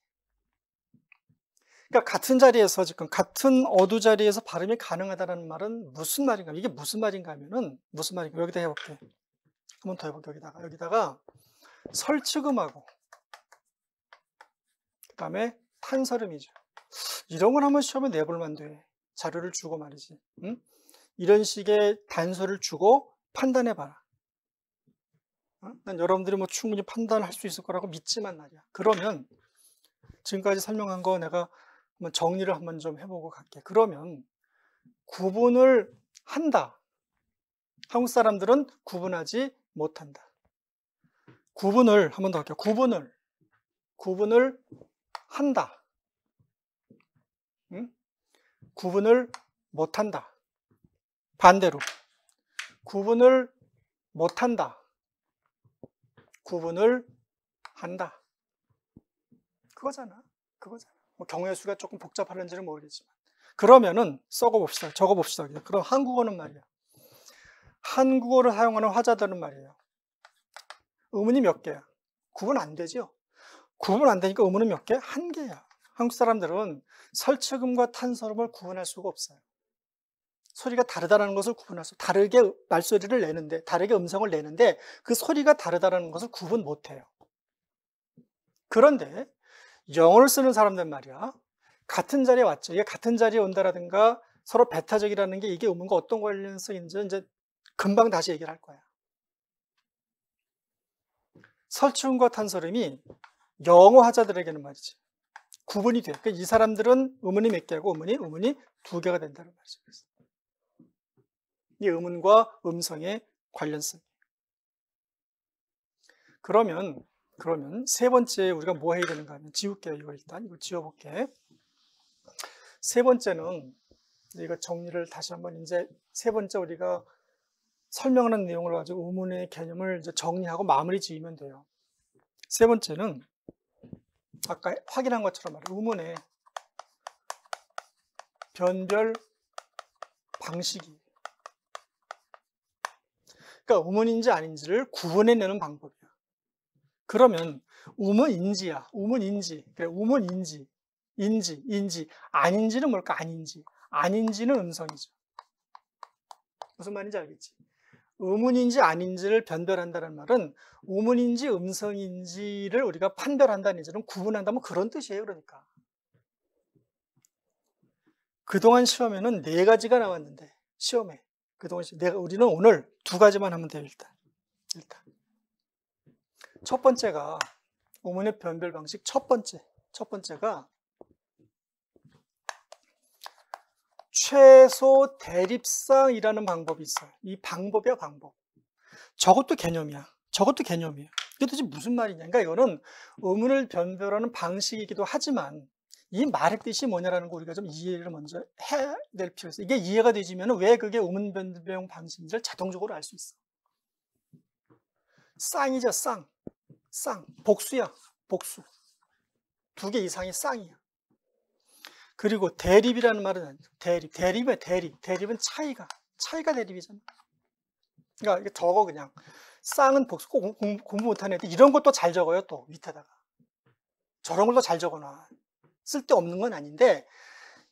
그러니까 같은 자리에서, 지금 같은 어두 자리에서 발음이 가능하다는 말은 무슨 말인가? 이게 무슨 말인가 하면은, 무슨 말인가? 여기다 해볼게. 한 번 더 해볼게. 여기다가 설치금하고 그 다음에 탄설음이죠. 이런 걸 한번 시험에 내볼 만도 해. 자료를 주고 말이지. 응? 이런 식의 단서를 주고 판단해봐라. 난 여러분들이 뭐 충분히 판단할 수 있을 거라고 믿지만 말이야. 그러면 지금까지 설명한 거 내가 한번 정리를 한번 좀 해보고 갈게. 그러면 구분을 한다. 한국 사람들은 구분하지 못한다. 구분을 한번 더 할게요. 구분을 한다. 응? 구분을 못한다. 반대로 구분을 못한다. 구분을 한다. 그거잖아. 뭐 경우의 수가 조금 복잡하는지는 모르겠지만. 그러면은 적어봅시다. 그럼 한국어는 말이야, 한국어를 사용하는 화자들은 말이에요, 음운이 몇 개야? 구분 안 되죠? 구분 안 되니까 음운은 몇 개? 한 개야. 한국 사람들은 설치금과 탄설음을 구분할 수가 없어요. 소리가 다르다는 것을 구분할 수, 다르게 말소리를 내는데, 다르게 음성을 내는데 그 소리가 다르다는 것을 구분 못해요. 그런데 영어를 쓰는 사람들 말이야, 같은 자리에 왔죠. 이게 같은 자리에 온다라든가 서로 배타적이라는 게, 이게 음운과 어떤 관련성인지 이제 금방 다시 얘기를 할 거야. 설치음과 탄설음이 영어 하자들에게는 말이지 구분이 돼. 그러니까 이 사람들은 음운이 몇 개고 음운이 두 개가 된다는 말이죠. 이 음운과 음성의 관련성. 그러면 세 번째 우리가 뭐 해야 되는가 하면, 지울게요. 이거 지워볼게. 세 번째는, 이거 정리를 다시 한번, 이제 세 번째 우리가 설명하는 내용을 가지고 음운의 개념을 이제 정리하고 마무리 지으면 돼요. 세 번째는 아까 확인한 것처럼 말이에요, 음운의 변별 방식이, 그러니까 음운인지 아닌지를 구분해내는 방법이야. 그러면 음운인지야, 그래, 음운인지, 인지, 아닌지는 뭘까? 아닌지는 음성이죠. 무슨 말인지 알겠지? 의문인지 아닌지를 변별한다는 말은 우문인지 음성인지를 우리가 판별한다는 이제는 구분한다면 그런 뜻이에요. 그러니까 그동안 시험에는 4가지가 나왔는데 시험에 그동안 우리는 오늘 2가지만 하면 돼요. 일단 첫 번째가 우문의 변별 방식 첫 번째가 최소 대립상이라는 방법이 있어요. 이 방법이야, 방법. 저것도 개념이야. 이게 도대체 무슨 말이냐. 그러니까 이거는 의문을 변별하는 방식이기도 하지만 이 말의 뜻이 뭐냐라는 거 우리가 좀 이해를 먼저 해야 될 필요가 있어요. 이게 이해가 되지면 왜 그게 의문 변별 방식인지를 자동적으로 알 수 있어. 쌍이죠, 쌍. 복수야, 복수. 2개 이상이 쌍이야. 그리고 대립이라는 말은 대립은 차이가 대립이잖아. 그러니까 이게 적어 그냥 쌍은 복수. 공부 못하는 애들 이런 것도 잘 적어요. 또 밑에다가 저런 걸도 잘 적어놔. 쓸데없는 건 아닌데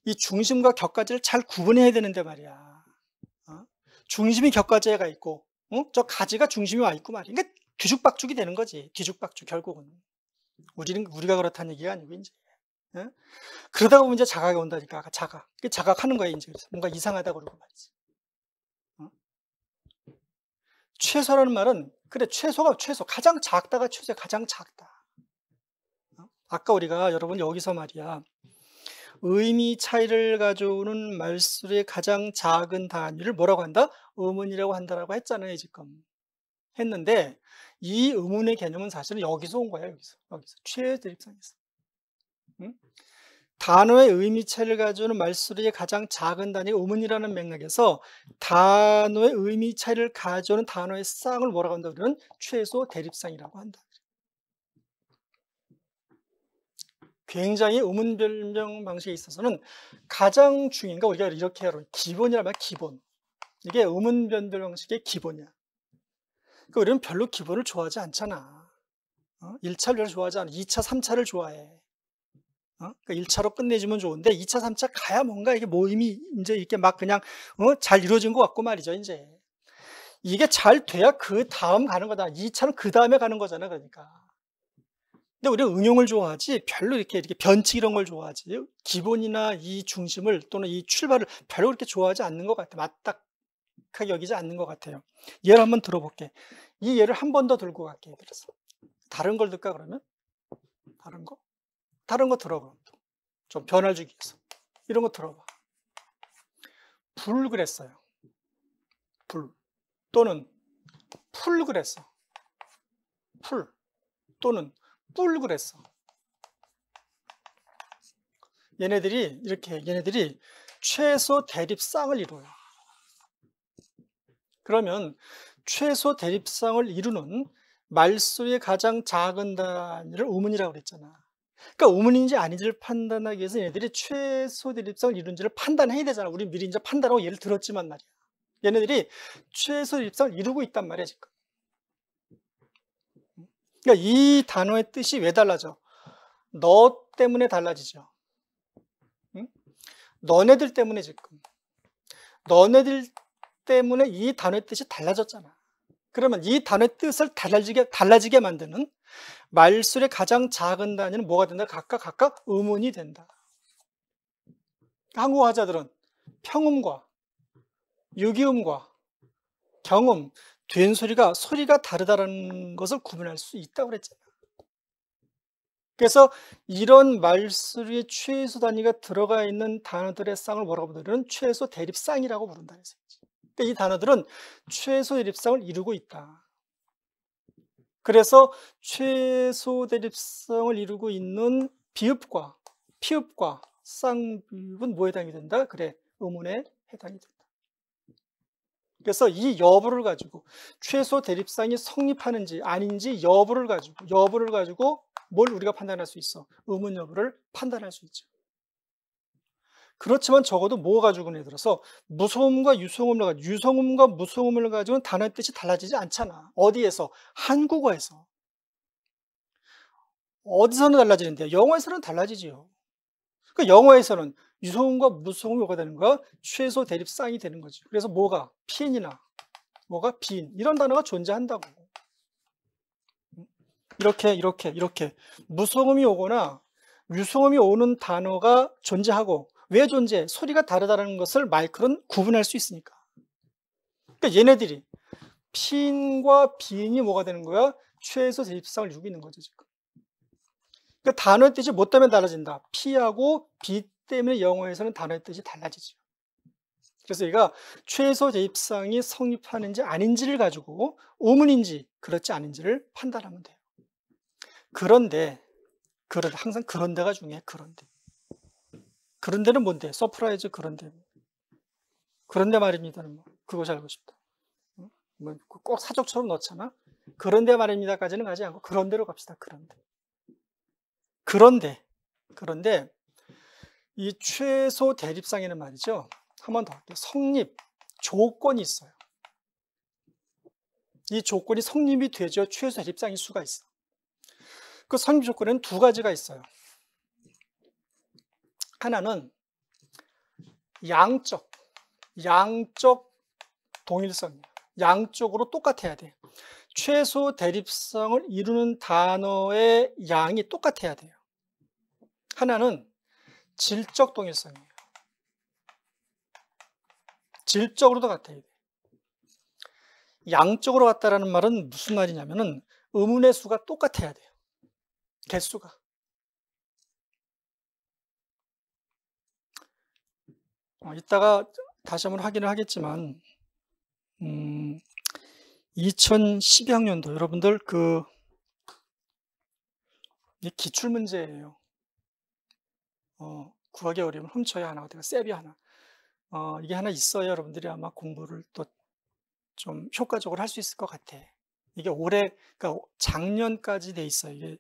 이 중심과 격가지를 잘 구분해야 되는데 말이야. 중심이 격가지에 가 있고 저 가지가 중심이 와 있고 말이야. 그러니까 뒤죽박죽이 되는 거지. 뒤죽박죽 결국은 우리가 그렇다는 얘기가 아니고 이제. 그러다가 보면 이제 자각이 온다니까. 자각하는 거야 이제. 뭔가 이상하다 그러고 말이지. 최소라는 말은 그래 최소 가장 작다가 최소야. 가장 작다. 아까 우리가 여러분 여기서 말이야 의미 차이를 가져오는 말수의 가장 작은 단위를 뭐라고 한다? 의문이라고 한다라고 했잖아요 지금. 했는데 이 의문의 개념은 사실은 여기서 온 거야. 여기서 최대립상에서. 단어의 의미 차이를 가져오는 말수의 가장 작은 단위가 의문이라는 맥락에서 단어의 의미 차이를 가져오는 단어의 쌍을 뭐라고 한다? 그러면 최소 대립상이라고 한다. 굉장히 의문 변명 방식에 있어서는 가장 중요한 거 우리가 이렇게 하면 기본이란 말이야. 기본. 이게 의문 변별 방식의 기본이야. 그러니까 우리는 별로 기본을 좋아하지 않잖아. 1차를 별로 좋아하지 않아. 2차, 3차를 좋아해. 그러니까 1차로 끝내주면 좋은데 2차, 3차 가야 뭔가 이게 모임이 이제 이렇게 막 그냥 잘 이루어진 것 같고 말이죠. 이제 이게 잘 돼야 그 다음 가는 거다. 2차는 그 다음에 가는 거잖아. 그러니까. 근데 우리가 응용을 좋아하지 별로 이렇게 변칙 이런 걸 좋아하지 기본이나 이 중심을 또는 이 출발을 별로 그렇게 좋아하지 않는 것 같아. 맞닥하게 여기지 않는 것 같아요. 예를 한번 들어볼게. 이 예를 한 번 더 들고 갈게. 그래서 다른 걸 들까 그러면? 다른 거 들어봐. 좀 변화 주기 위해서. 이런 거 들어봐. 불 그랬어요. 불. 또는 풀 그랬어. 풀. 또는 뿔 그랬어. 얘네들이 최소 대립상을 이루어요. 그러면 최소 대립상을 이루는 말수의 가장 작은 단위를 우문이라고 그랬잖아. 그러니까 우문인지 아닌지를 판단하기 위해서 얘네들이 최소 대립상을 이룬지를 판단해야 되잖아. 우리 미리 이제 판단하고 예를 들었지만 말이야. 얘네들이 최소 대립상을 이루고 있단 말이야, 지금. 그러니까 이 단어의 뜻이 왜 달라져? 너 때문에 달라지죠. 응? 너네들 때문에 지금. 너네들 때문에 이 단어의 뜻이 달라졌잖아. 그러면 이 단어의 뜻을 달라지게 만드는 말술의 가장 작은 단위는 뭐가 된다? 각각 의문이 된다. 한국어 화자들은 평음과 유기음과 경음, 된소리가 다르다는 것을 구분할 수 있다고 그랬잖아. 그래서 이런 말수의 최소 단위가 들어가 있는 단어들의 쌍을 뭐라고 부르는 최소 대립상이라고 부른다. 그러니까 이 단어들은 최소 대립상을 이루고 있다. 그래서 최소 대립성을 이루고 있는 비읍과 피읍과 쌍비읍은 뭐에 해당이 된다? 그래, 의문에 해당이 된다. 그래서 이 여부를 가지고 최소 대립상이 성립하는지 아닌지 여부를 가지고 뭘 우리가 판단할 수 있어? 의문 여부를 판단할 수 있죠. 그렇지만 적어도 뭐 가지고는 예를 들어서 무소음과 유성음과 무소음을 가지고는 단어의 뜻이 달라지지 않잖아. 어디에서? 한국어에서. 어디서는 달라지는데 영어에서는 달라지지요. 그러니까 영어에서는 유소음과 무소음이 뭐가 되는 거야? 최소 대립상이 되는 거지. 그래서 뭐가? PN이나 뭐가 빈 이런 단어가 존재한다고. 이렇게 무성음이 오거나 유성음이 오는 단어가 존재하고 왜 존재해? 소리가 다르다는 것을 마이크로는 구분할 수 있으니까. 그러니까 얘네들이 핀과 빈이 뭐가 되는 거야? 최소 대립상을 이루고 있는 거죠 지금. 그러니까 단어의 뜻이 뭐 때문에 달라진다? 피하고 비 때문에 영어에서는 단어의 뜻이 달라지죠. 그래서 얘가 최소 대입상이 성립하는지 아닌지를 가지고 의문인지 그렇지 않은지를 판단하면 돼요. 그런데 항상 그런데가 중요해. 그런데는 뭔데? 서프라이즈 그런데 말입니다는 뭐 그것이 알고 싶다. 꼭 사족처럼 넣잖아. 그런데 말입니다까지는 가지 않고 그런데로 갑시다. 그런데 이 최소 대립상에는 말이죠. 한 번 더 할게요. 성립 조건이 있어요. 이 조건이 성립이 되죠. 최소 대립상일 수가 있어. 그 성립 조건에는 두 가지가 있어요. 하나는 양적 동일성이에요. 양쪽으로 똑같아야 돼. 최소 대립성을 이루는 단어의 양이 똑같아야 돼요. 하나는 질적 동일성이에요. 질적으로도 같아야 돼. 양적으로 같다라는 말은 무슨 말이냐면은 의문의 수가 똑같아야 돼요. 개수가. 이따가 다시 한번 확인을 하겠지만 2012학년도 여러분들 이 기출문제예요. 구하기 어려우면 훔쳐야 하나, 어디가 세비 하나. 이게 하나 있어야 여러분들이 아마 공부를 또 좀 효과적으로 할 수 있을 것 같아. 이게 그러니까 작년까지 돼 있어요. 이게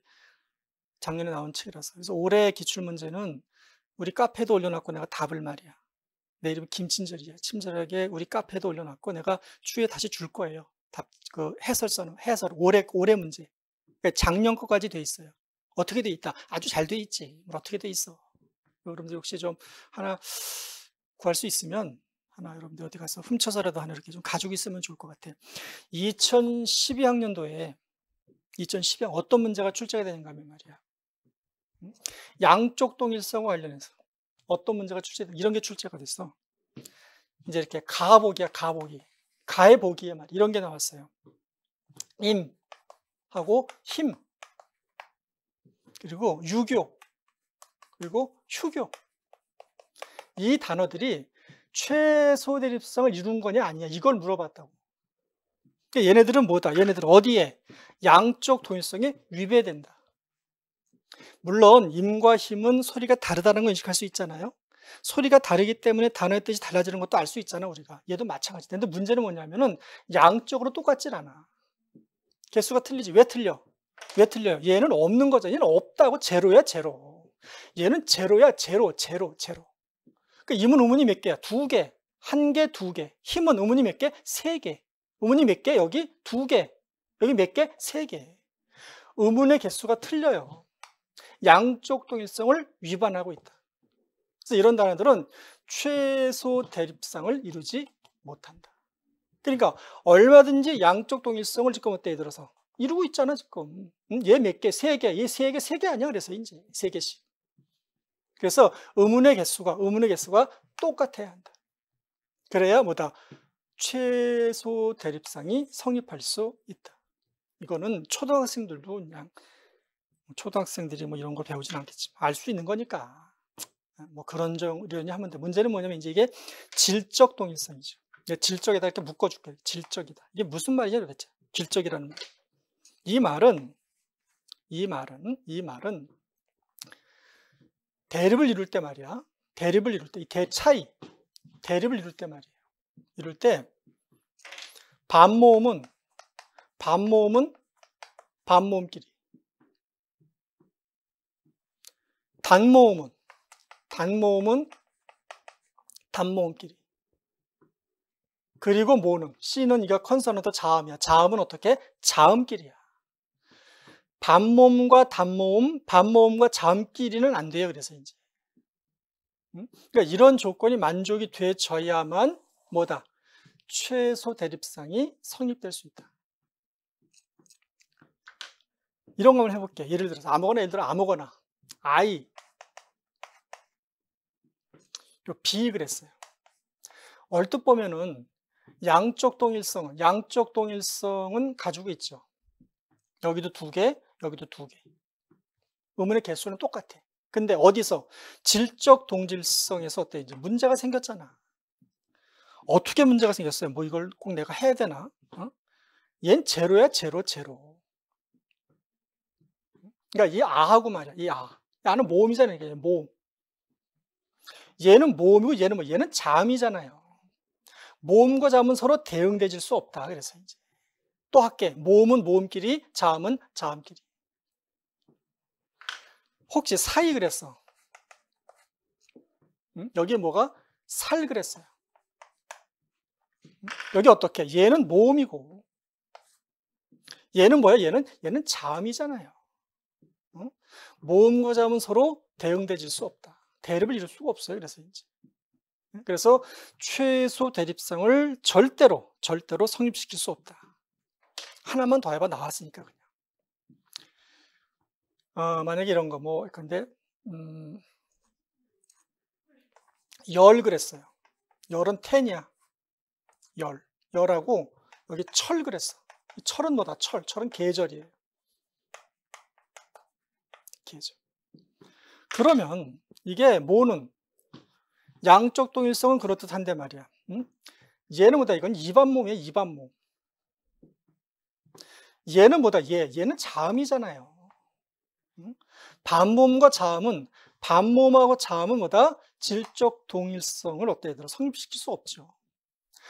작년에 나온 책이라서. 그래서 올해 기출문제는 우리 카페도 올려놨고 내가 답을 말이야. 내 이름 김친절이야. 친절하게 우리 카페도 올려놨고 내가 추후에 다시 줄 거예요. 해설 올해 문제. 그러니까 작년 거까지 돼 있어요. 어떻게 돼 있다? 아주 잘 돼 있지. 어떻게 돼 있어? 여러분들 혹시 좀 하나 구할 수 있으면 하나 여러분들 어디 가서 훔쳐서라도 하나 이렇게 좀 가지고 있으면 좋을 것 같아. 2012학년도에 어떤 문제가 출제가 되는가 하면 말이야. 양쪽 동일성과 관련해서 어떤 문제가 이런 게 출제가 됐어. 이제 이렇게 가보기야. 가의 보기에 말 이런 게 나왔어요. 임하고 힘 그리고 유교 그리고 휴교 이 단어들이 최소 대립성을 이룬 거냐 아니냐 이걸 물어봤다고. 그러니까 얘네들은 뭐다? 얘네들은 어디에? 양쪽 동일성에 위배된다. 물론 임과 힘은 소리가 다르다는 걸 인식할 수 있잖아요. 소리가 다르기 때문에 단어의 뜻이 달라지는 것도 알 수 있잖아 우리가. 얘도 마찬가지다. 근데 문제는 뭐냐면은 양쪽으로 똑같질 않아. 개수가 틀리지. 왜 틀려? 얘는 없는 거죠. 얘는 없다고. 제로야 제로. 얘는 제로야 제로. 그러니까 임은 의문이 몇 개야? 2개. 1개, 2개. 힘은 의문이 몇 개? 3개. 의문이 몇 개? 여기 2개. 여기 몇 개? 3개. 의문의 개수가 틀려요. 양쪽 동일성을 위반하고 있다. 그래서 이런 단어들은 최소 대립상을 이루지 못한다. 그러니까 얼마든지 양쪽 동일성을 지금 어때 들어서 이루고 있잖아 지금. 얘 몇 개? 3개. 얘 3개, 3개 아니야. 그래서 이제 3개씩. 그래서 의문의 개수가 똑같아야 한다. 그래야 뭐다? 최소 대립상이 성립할 수 있다. 이거는 초등학생들도 그냥 초등학생들이 뭐 이런 걸 배우진 않겠지만 알 수 있는 거니까 뭐 그런 정도니 하면 돼. 문제는 뭐냐면 이제 이게 질적 동일성이죠. 질적에다 이렇게 묶어줄게. 질적이다. 이게 무슨 말이냐 도대체? 질적이라는 말. 이 말은 대립을 이룰 때 말이야. 대립을 이룰 때 이 대립을 이룰 때 말이에요. 이룰 때 반모음은 반모음끼리, 단모음은 단모음끼리, 그리고 모는 C는 이거 컨소넌트 자음이야. 자음은 어떻게? 자음끼리야. 반모음과 단모음, 반모음과 자음끼리는 안 돼요. 그래서 이제 그러니까 이런 조건이 만족이 돼져야만 뭐다? 최소 대립상이 성립될 수 있다. 이런 거 한번 해볼게. 예를 들어서 아무거나 I 요 B 그랬어요. 얼뜻 보면은 양쪽 동일성은 가지고 있죠. 여기도 2개, 여기도 2개. 음운의 개수는 똑같아. 근데 어디서? 질적 동질성에서 어때? 이제 문제가 생겼잖아. 어떻게 문제가 생겼어요? 뭐 이걸 꼭 내가 해야 되나? 얜 제로야, 제로. 그러니까 이 아하고 말이야, 이 아. 아는 모음이잖아요, 이게 모음. 얘는 모음이고 얘는 뭐? 얘는 자음이잖아요. 모음과 자음은 서로 대응되질 수 없다. 그래서 이제 또 할게. 모음은 모음끼리, 자음은 자음끼리. 혹시 사이 그랬어? 여기에 뭐가? 살 그랬어요. 여기 어떻게? 얘는 모음이고 얘는 뭐야? 얘는 자음이잖아요. 모음과 자음은 서로 대응되질 수 없다. 대립을 이룰 수가 없어요. 그래서 최소 대립성을 절대로 성립시킬 수 없다. 하나만 더 해봐 나왔으니까 그냥. 만약에 이런 거 뭐 근데 열 그랬어요. 열은 텐이야. 열하고 여기 철 그랬어. 철은 뭐다? 철은 계절이에요. 계절. 그러면 이게 뭐는 양적 동일성은 그렇듯한데 말이야. 얘는 뭐다? 이건 이반모음이야, 이반모음. 얘는 뭐다? 얘는 자음이잖아요. 반모음과 자음은 반모음하고 자음은 뭐다? 질적 동일성을 어때 얘들아? 성립시킬 수 없죠.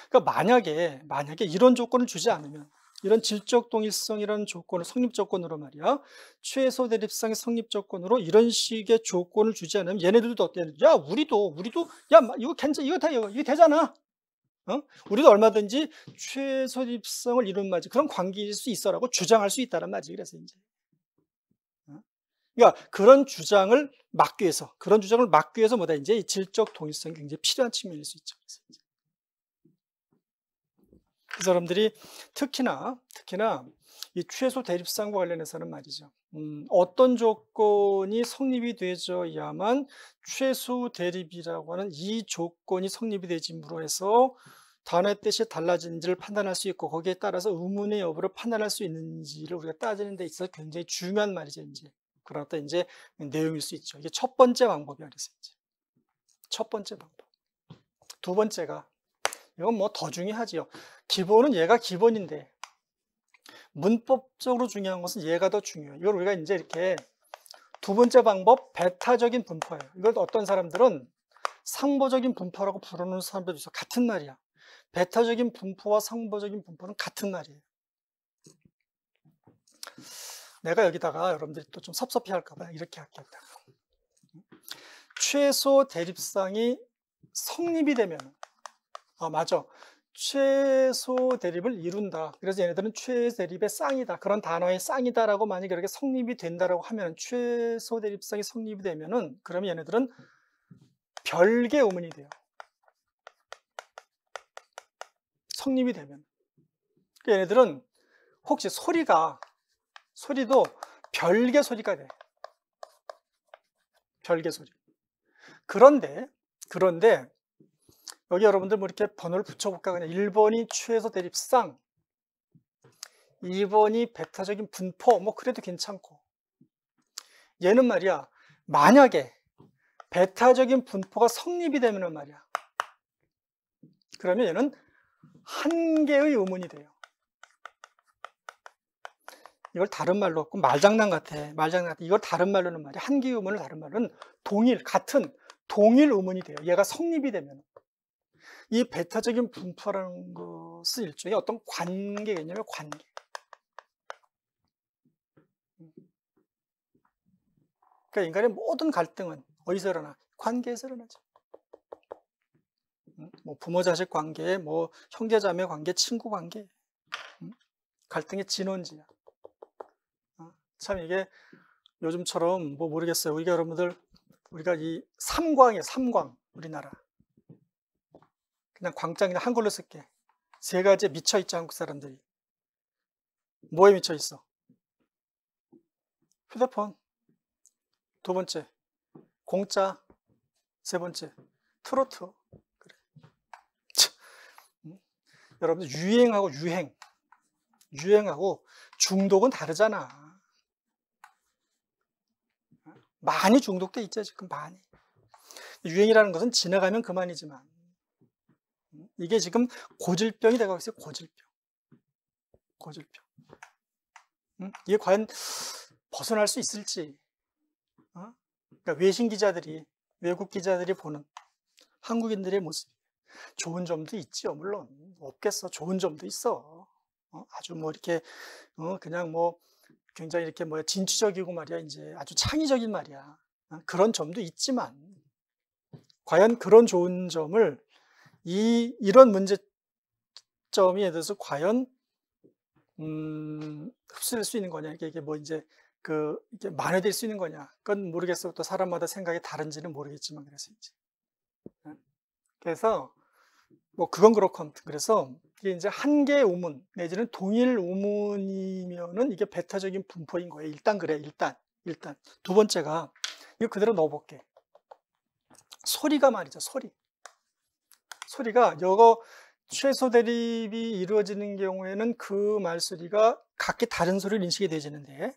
그러니까 만약에 이런 조건을 주지 않으면 이런 질적 동일성이라는 조건을 성립 조건으로 말이야. 최소 대립상의 성립 조건으로 이런 식의 조건을 주지 않으면 얘네들도 어때? 야, 우리도 야, 이거 괜찮 이거 되잖아. 우리도 얼마든지 최소 대립성을 이룬 말이지. 그런 관계일 수 있어라고 주장할 수 있다는 말이지. 그래서 이제 그러니까 그런 주장을 막기 위해서 뭐다? 이제 이 질적 동일성이 굉장히 필요한 측면일 수 있죠. 그래서 여러분들이 특히나 이 최소 대립상과 관련해서는 말이죠. 어떤 조건이 성립이 되어야만 최소 대립이라고 하는 이 조건이 성립이 되짐으로 해서 단어의 뜻이 달라진지를 판단할 수 있고 거기에 따라서 의문의 여부를 판단할 수 있는지를 우리가 따지는 데 있어서 굉장히 중요한 말이죠. 이제 그런 어떤 이제 내용일 수 있죠. 이게 첫 번째 방법이야. 그래서 이제 첫 번째 방법. 두 번째가 이건 뭐 더 중요하지요. 기본은 얘가 기본인데 문법적으로 중요한 것은 얘가 더 중요해요. 이걸 우리가 이제 이렇게 두 번째 방법 베타적인 분포예요. 이걸 어떤 사람들은 상보적인 분포라고 부르는 사람들도 있어. 같은 말이야. 베타적인 분포와 상보적인 분포는 같은 말이에요. 내가 여기다가 여러분들이 또 좀 섭섭해 할까 봐 이렇게 할게요. 최소 대립상이 성립이 되면 맞아. 최소 대립을 이룬다. 그래서 얘네들은 최소 대립의 쌍이다. 그런 단어의 쌍이다라고 만약에 그렇게 성립이 된다라고 하면 최소 대립상이 성립이 되면은 그러면 얘네들은 별개 의문이 돼요. 성립이 되면. 그러니까 얘네들은 혹시 소리도 별개 소리가 돼. 별개 소리. 그런데 여기 여러분들 뭐 이렇게 번호를 붙여볼까? 그냥 1번이 최소 대립상, 2번이 베타적인 분포, 뭐 그래도 괜찮고. 얘는 말이야, 만약에 베타적인 분포가 성립이 되면 말이야. 그러면 얘는 한 개의 의문이 돼요. 이걸 다른 말로 꼭 말장난 같아. 이걸 다른 말로는 말이야. 한 개의 의문을 다른 말로는 같은 동일 의문이 돼요. 얘가 성립이 되면. 이 베타적인 분포라는 것은 일종의 어떤 관계 개념이에요. 관계. 그러니까 인간의 모든 갈등은 어디서 일어나? 관계에서 일어나죠. 뭐 부모 자식 관계, 뭐 형제 자매 관계, 친구 관계. 갈등의 진원지야. 참 이게 요즘처럼 뭐 모르겠어요. 우리가 이 삼광이에요. 삼광. 우리나라. 그냥 광장이나 한글로 쓸게. 세 가지에 미쳐 있죠, 한국 사람들이. 뭐에 미쳐 있어? 휴대폰. 두 번째, 공짜. 세 번째, 트로트. 그래. 여러분들 유행하고 유행하고 중독은 다르잖아. 많이 중독돼 있죠, 지금 많이. 유행이라는 것은 지나가면 그만이지만 이게 지금 고질병이 되고 있어요. 고질병. 이게 과연 벗어날 수 있을지. 그러니까 외국 기자들이 보는 한국인들의 모습. 좋은 점도 있지요, 물론. 없겠어. 좋은 점도 있어. 아주 뭐 이렇게 그냥 뭐 굉장히 이렇게 뭐야 진취적이고 말이야, 이제 아주 창의적인 말이야. 그런 점도 있지만 과연 그런 좋은 점을 이런 문제점에 대해서 과연 흡수될 수 있는 거냐, 이게 뭐 이제 이게 만회될 수 있는 거냐, 그건 모르겠어. 또 사람마다 생각이 다른지는 모르겠지만 그래서 뭐 그건 그렇고 아무튼 그래서 이게 이제 한 개의 우문 내지는 동일 우문이면은 이게 베타적인 분포인 거예요. 일단 그래. 일단 두 번째가 이거 그대로 넣어볼게. 소리가 말이죠. 소리가 여거 최소 대립이 이루어지는 경우에는 그 말소리가 각기 다른 소리를 인식이 되지는데,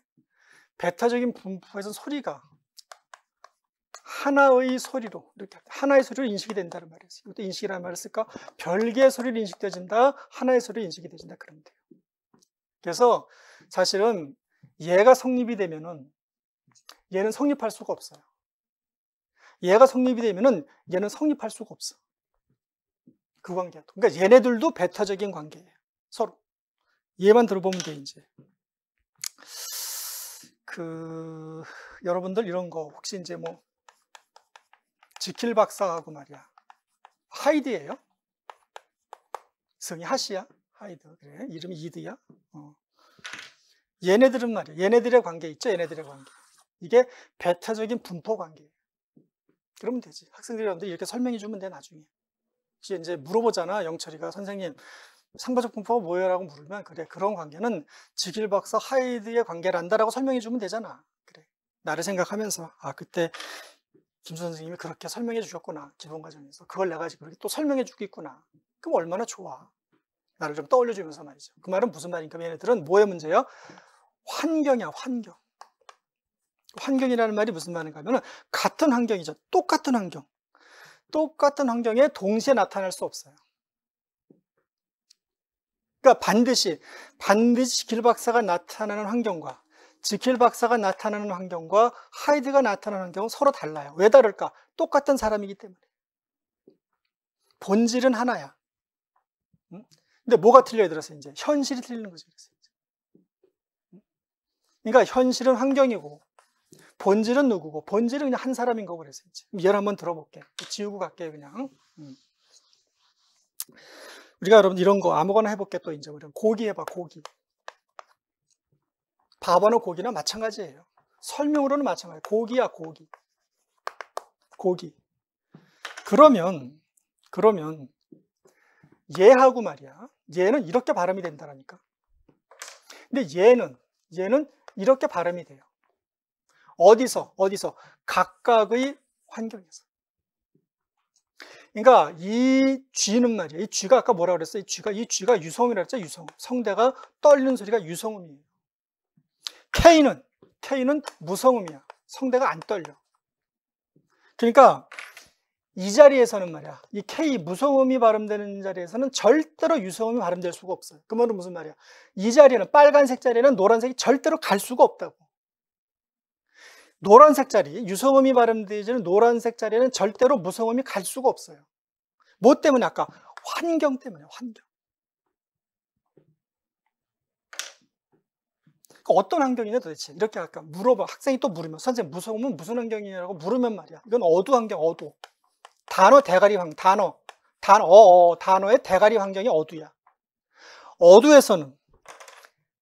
베타적인 분포에서 소리가 하나의 소리로 인식이 된다는 말이에요. 이것도 인식이라는 말을 쓸까? 별개의 소리로 인식되어진다, 하나의 소리로 인식이 되어진다, 그러면 돼요. 그래서 사실은 얘가 성립이 되면은 얘는 성립할 수가 없어요. 얘가 성립이 되면은 얘는 성립할 수가 없어. 그 관계도. 그러니까 얘네들도 베타적인 관계예요. 서로. 얘만 들어보면 돼, 이제. 여러분들 이런 거 혹시 이제 뭐 지킬 박사하고 말이야. 하이드예요. 성이 하시야. 하이드. 그래. 이름이 이드야. 얘네들은 말이야. 얘네들의 관계 있죠? 얘네들의 관계. 이게 베타적인 분포 관계예요. 그러면 되지. 학생들이 여러분들이 이렇게 설명해 주면 돼, 나중에. 이제 물어보잖아, 영철이가. 선생님, 상대적 분포가 뭐예요? 라고 물으면, 그래, 그런 관계는 지킬 박사 하이드의 관계란다라고 설명해 주면 되잖아. 그래. 나를 생각하면서, 그때 김 선생님이 그렇게 설명해 주셨구나, 기본 과정에서. 그걸 내가 지금 그렇게 또 설명해 주고 있구나. 그럼 얼마나 좋아. 나를 좀 떠올려 주면서 말이죠. 그 말은 무슨 말인가? 얘네들은 뭐의 문제야? 환경이야, 환경. 환경이라는 말이 무슨 말인가 하면 같은 환경이죠. 똑같은 환경에 동시에 나타날 수 없어요. 그러니까 반드시 지킬 박사가 나타나는 환경과 지킬 박사가 나타나는 환경과 하이드가 나타나는 환경은 서로 달라요. 왜 다를까? 똑같은 사람이기 때문에. 본질은 하나야. 근데 뭐가 틀려야 들어서 이제 현실이 틀리는 거죠. 그러니까 현실은 환경이고 본질은 누구고? 본질은 그냥 한 사람인 거고. 그래서 이제 얘를 한번 들어볼게. 지우고 갈게요, 그냥. 우리가 여러분 이런 거 아무거나 해볼게. 또 이제 우리 고기 해봐, 고기. 밥하고 고기나 마찬가지예요. 설명으로는 마찬가지예요. 고기야, 고기. 그러면 얘하고 말이야. 얘는 이렇게 발음이 된다라니까. 근데 얘는 이렇게 발음이 돼요. 어디서? 각각의 환경에서. 그러니까 이 쥐는 말이야. 이 쥐가 아까 뭐라 그랬어? 이 쥐가 유성음이라 그랬죠? 유성음. 성대가 떨리는 소리가 유성음이에요. K는 무성음이야. 성대가 안 떨려. 그러니까 이 자리에서는 말이야. 이 K 무성음이 발음되는 자리에서는 절대로 유성음이 발음될 수가 없어요. 그 말은 무슨 말이야? 이 자리에는 빨간색 자리에는 노란색이 절대로 갈 수가 없다고. 노란색 자리, 유성음이 발음되는 노란색 자리에는 절대로 무성음이 갈 수가 없어요. 뭐 때문에? 아까 환경 때문에. 환경. 그러니까 어떤 환경이냐 도대체? 이렇게 아까 물어봐. 학생이 또 물으면, 선생님 무성음은 무슨 환경이냐고 물으면 말이야. 이건 어두 환경, 어두. 단어 대가리 환경, 단어의 대가리 환경이 어두야. 어두에서는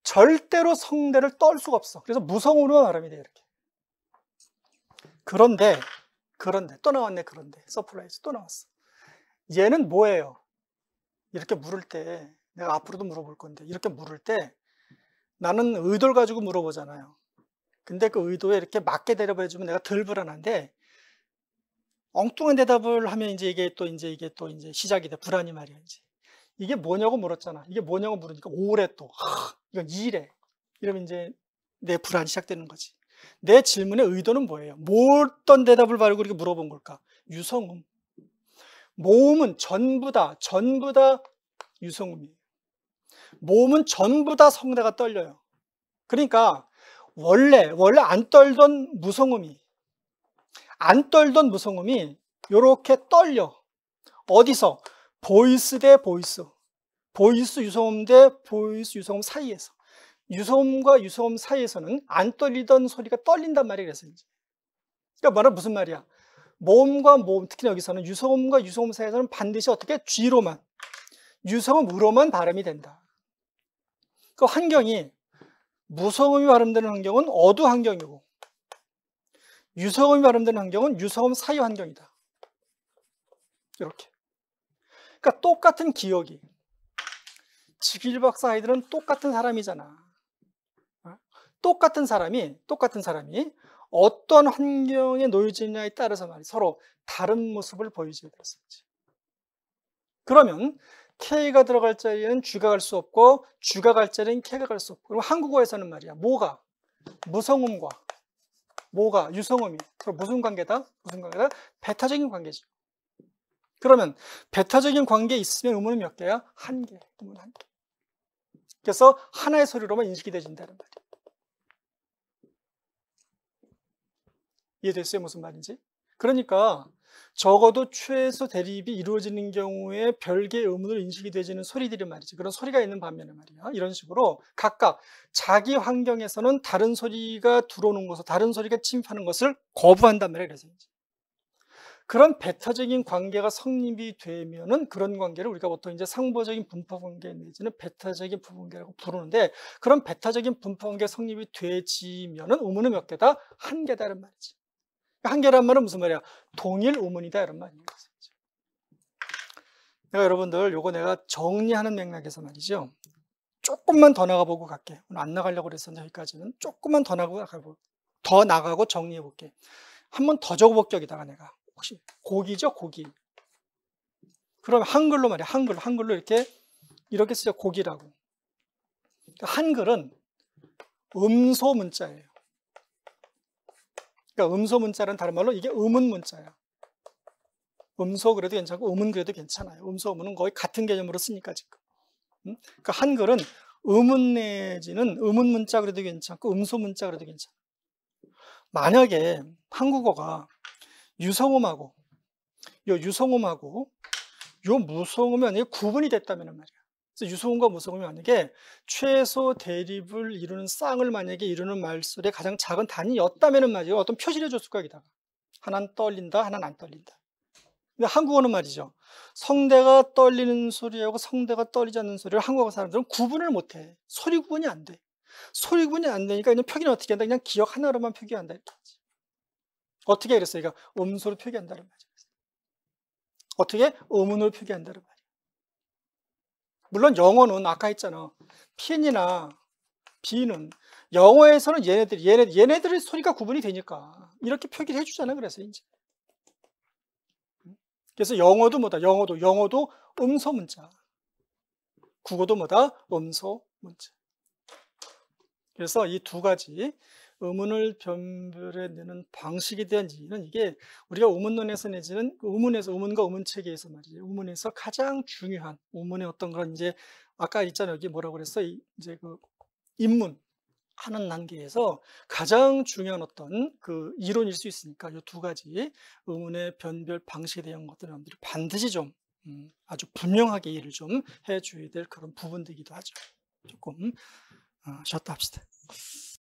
절대로 성대를 떨 수가 없어. 그래서 무성음으로만 발음이 돼, 이렇게. 그런데 또 나왔네. 그런데 서프라이즈 또 나왔어. 얘는 뭐예요? 이렇게 물을 때 내가 앞으로도 물어볼 건데 이렇게 물을 때 나는 의도를 가지고 물어보잖아요. 근데 그 의도에 이렇게 맞게 대답해 주면 내가 덜 불안한데 엉뚱한 대답을 하면 이게 또 시작이 돼. 불안이 말이야, 이제. 이게 뭐냐고 물었잖아. 이게 뭐냐고 물으니까 오래 또. 이건 이래. 이러면 이제 내 불안이 시작되는 거지. 내 질문의 의도는 뭐예요? 어떤 대답을 바르고 이렇게 물어본 걸까? 유성음. 모음은 전부 다 유성음이에요. 모음은 전부 다 성대가 떨려요. 그러니까 원래 안 떨던 무성음이 요렇게 떨려. 어디서? 보이스 대 보이스. 보이스 유성음 대 보이스 유성음 사이에서. 유성음과 유성음 사이에서는 안 떨리던 소리가 떨린단 말이에요. 그래서 이제. 그러니까 무슨 말이야? 모음과 모음, 특히 여기서는 유성음과 유성음 사이에서는 반드시 어떻게? G로만, 유성음으로만 발음이 된다. 그 환경이 무성음이 발음되는 환경은 어두 환경이고 유성음이 발음되는 환경은 유성음 사이 환경이다. 이렇게. 그러니까 똑같은 기억이 지길 박사 아이들은 똑같은 사람이잖아. 똑같은 사람이 어떤 환경에 놓여지느냐에 따라서 말이 서로 다른 모습을 보여줘야 되겠지. 그러면 K가 들어갈 자리에는 G가 갈 수 없고 G가 갈 자리에는 K가 갈 수 없고 그럼 한국어에서는 말이야 뭐가? 무성음과 뭐가? 유성음이 그럼 무슨 관계다? 배타적인 관계죠. 그러면 배타적인 관계에 있으면 음운은 몇 개야? 한 개. 음운 한 개. 그래서 하나의 소리로만 인식이 되진다는 말이야. 이해됐어요? 무슨 말인지? 그러니까 적어도 최소 대립이 이루어지는 경우에 별개의 음운으로 인식이 되지는 소리들이 말이지. 그런 소리가 있는 반면에 말이야. 이런 식으로 각각 자기 환경에서는 다른 소리가 들어오는 것을, 다른 소리가 침입하는 것을 거부한단 말이야. 그래서 이제. 그런 배타적인 관계가 성립이 되면은 그런 관계를 우리가 보통 이제 상보적인 분포 관계 내지는 배타적인 분포 관계라고 부르는데 그런 배타적인 분포 관계 성립이 되지면은 음운은 몇 개다? 한 개다는 말이지. 한 개란 말은 무슨 말이야? 동일 음운이다 이런 말입니다. 여러분들 요거 내가 정리하는 맥락에서 말이죠. 조금만 더 나가보고 갈게. 오늘 안 나가려고 그랬었는데 여기까지는 조금만 더 나가고 정리해 볼게. 한 번 더 적어볼게 여기다가 내가. 혹시 고기죠, 고기. 그럼 한글로 말이야, 한글로 이렇게 쓰죠, 고기라고. 한글은 음소 문자예요. 그러니까 음소 문자는 다른 말로 이게 음운 문자야. 음소 그래도 괜찮고 음운 그래도 괜찮아요. 음소, 음운은 거의 같은 개념으로 쓰니까 지금. 그러니까 한글은 음운 내지는 음운 문자 그래도 괜찮고 음소 문자 그래도 괜찮아. 만약에 한국어가 유성음하고 요 무성음이 만약에 구분이 됐다면 말이야. 그래서 유성음과 무성음이 만약에 최소 대립을 이루는 쌍을 만약에 이루는 말소리의 가장 작은 단위였다면 말이야. 어떤 표시를 해줬을 거야, 여기다가. 하나는 떨린다, 하나는 안 떨린다. 근데 한국어는 말이죠. 성대가 떨리는 소리하고 성대가 떨리지 않는 소리를 한국어 사람들은 구분을 못 해. 소리 구분이 안 돼. 소리 구분이 안 되니까 그냥 표기는 어떻게 한다? 그냥 기억 하나로만 표기한다. 어떻게 그랬어요? 그러니까 음소로 표기한다는 말이죠. 어떻게? 음운으로 표기한다는 말이에요. 물론 영어는 아까 했잖아. P이나 B는 영어에서는 얘네들의 소리가 구분이 되니까 이렇게 표기를 해주잖아. 그래서 이제. 그래서 영어도 뭐다? 영어도 음소 문자. 국어도 뭐다? 음소 문자. 그래서 이 두 가지 음운을 변별해내는 방식에 대한 이해는 이게 우리가 음운론에서 내지는 음운과 음운체계에서 말이에요. 음운에서 가장 중요한 음운의 어떤 그런 이제 아까 있잖아요. 여기 뭐라고 그랬어? 이제 그 입문 하는 단계에서 가장 중요한 어떤 그 이론일 수 있으니까 이 두 가지 음운의 변별 방식에 대한 것들을 여러분들이 반드시 좀 아주 분명하게 이해를 좀 해줘야 될 그런 부분들이기도 하죠. 조금 쉬었다 합시다.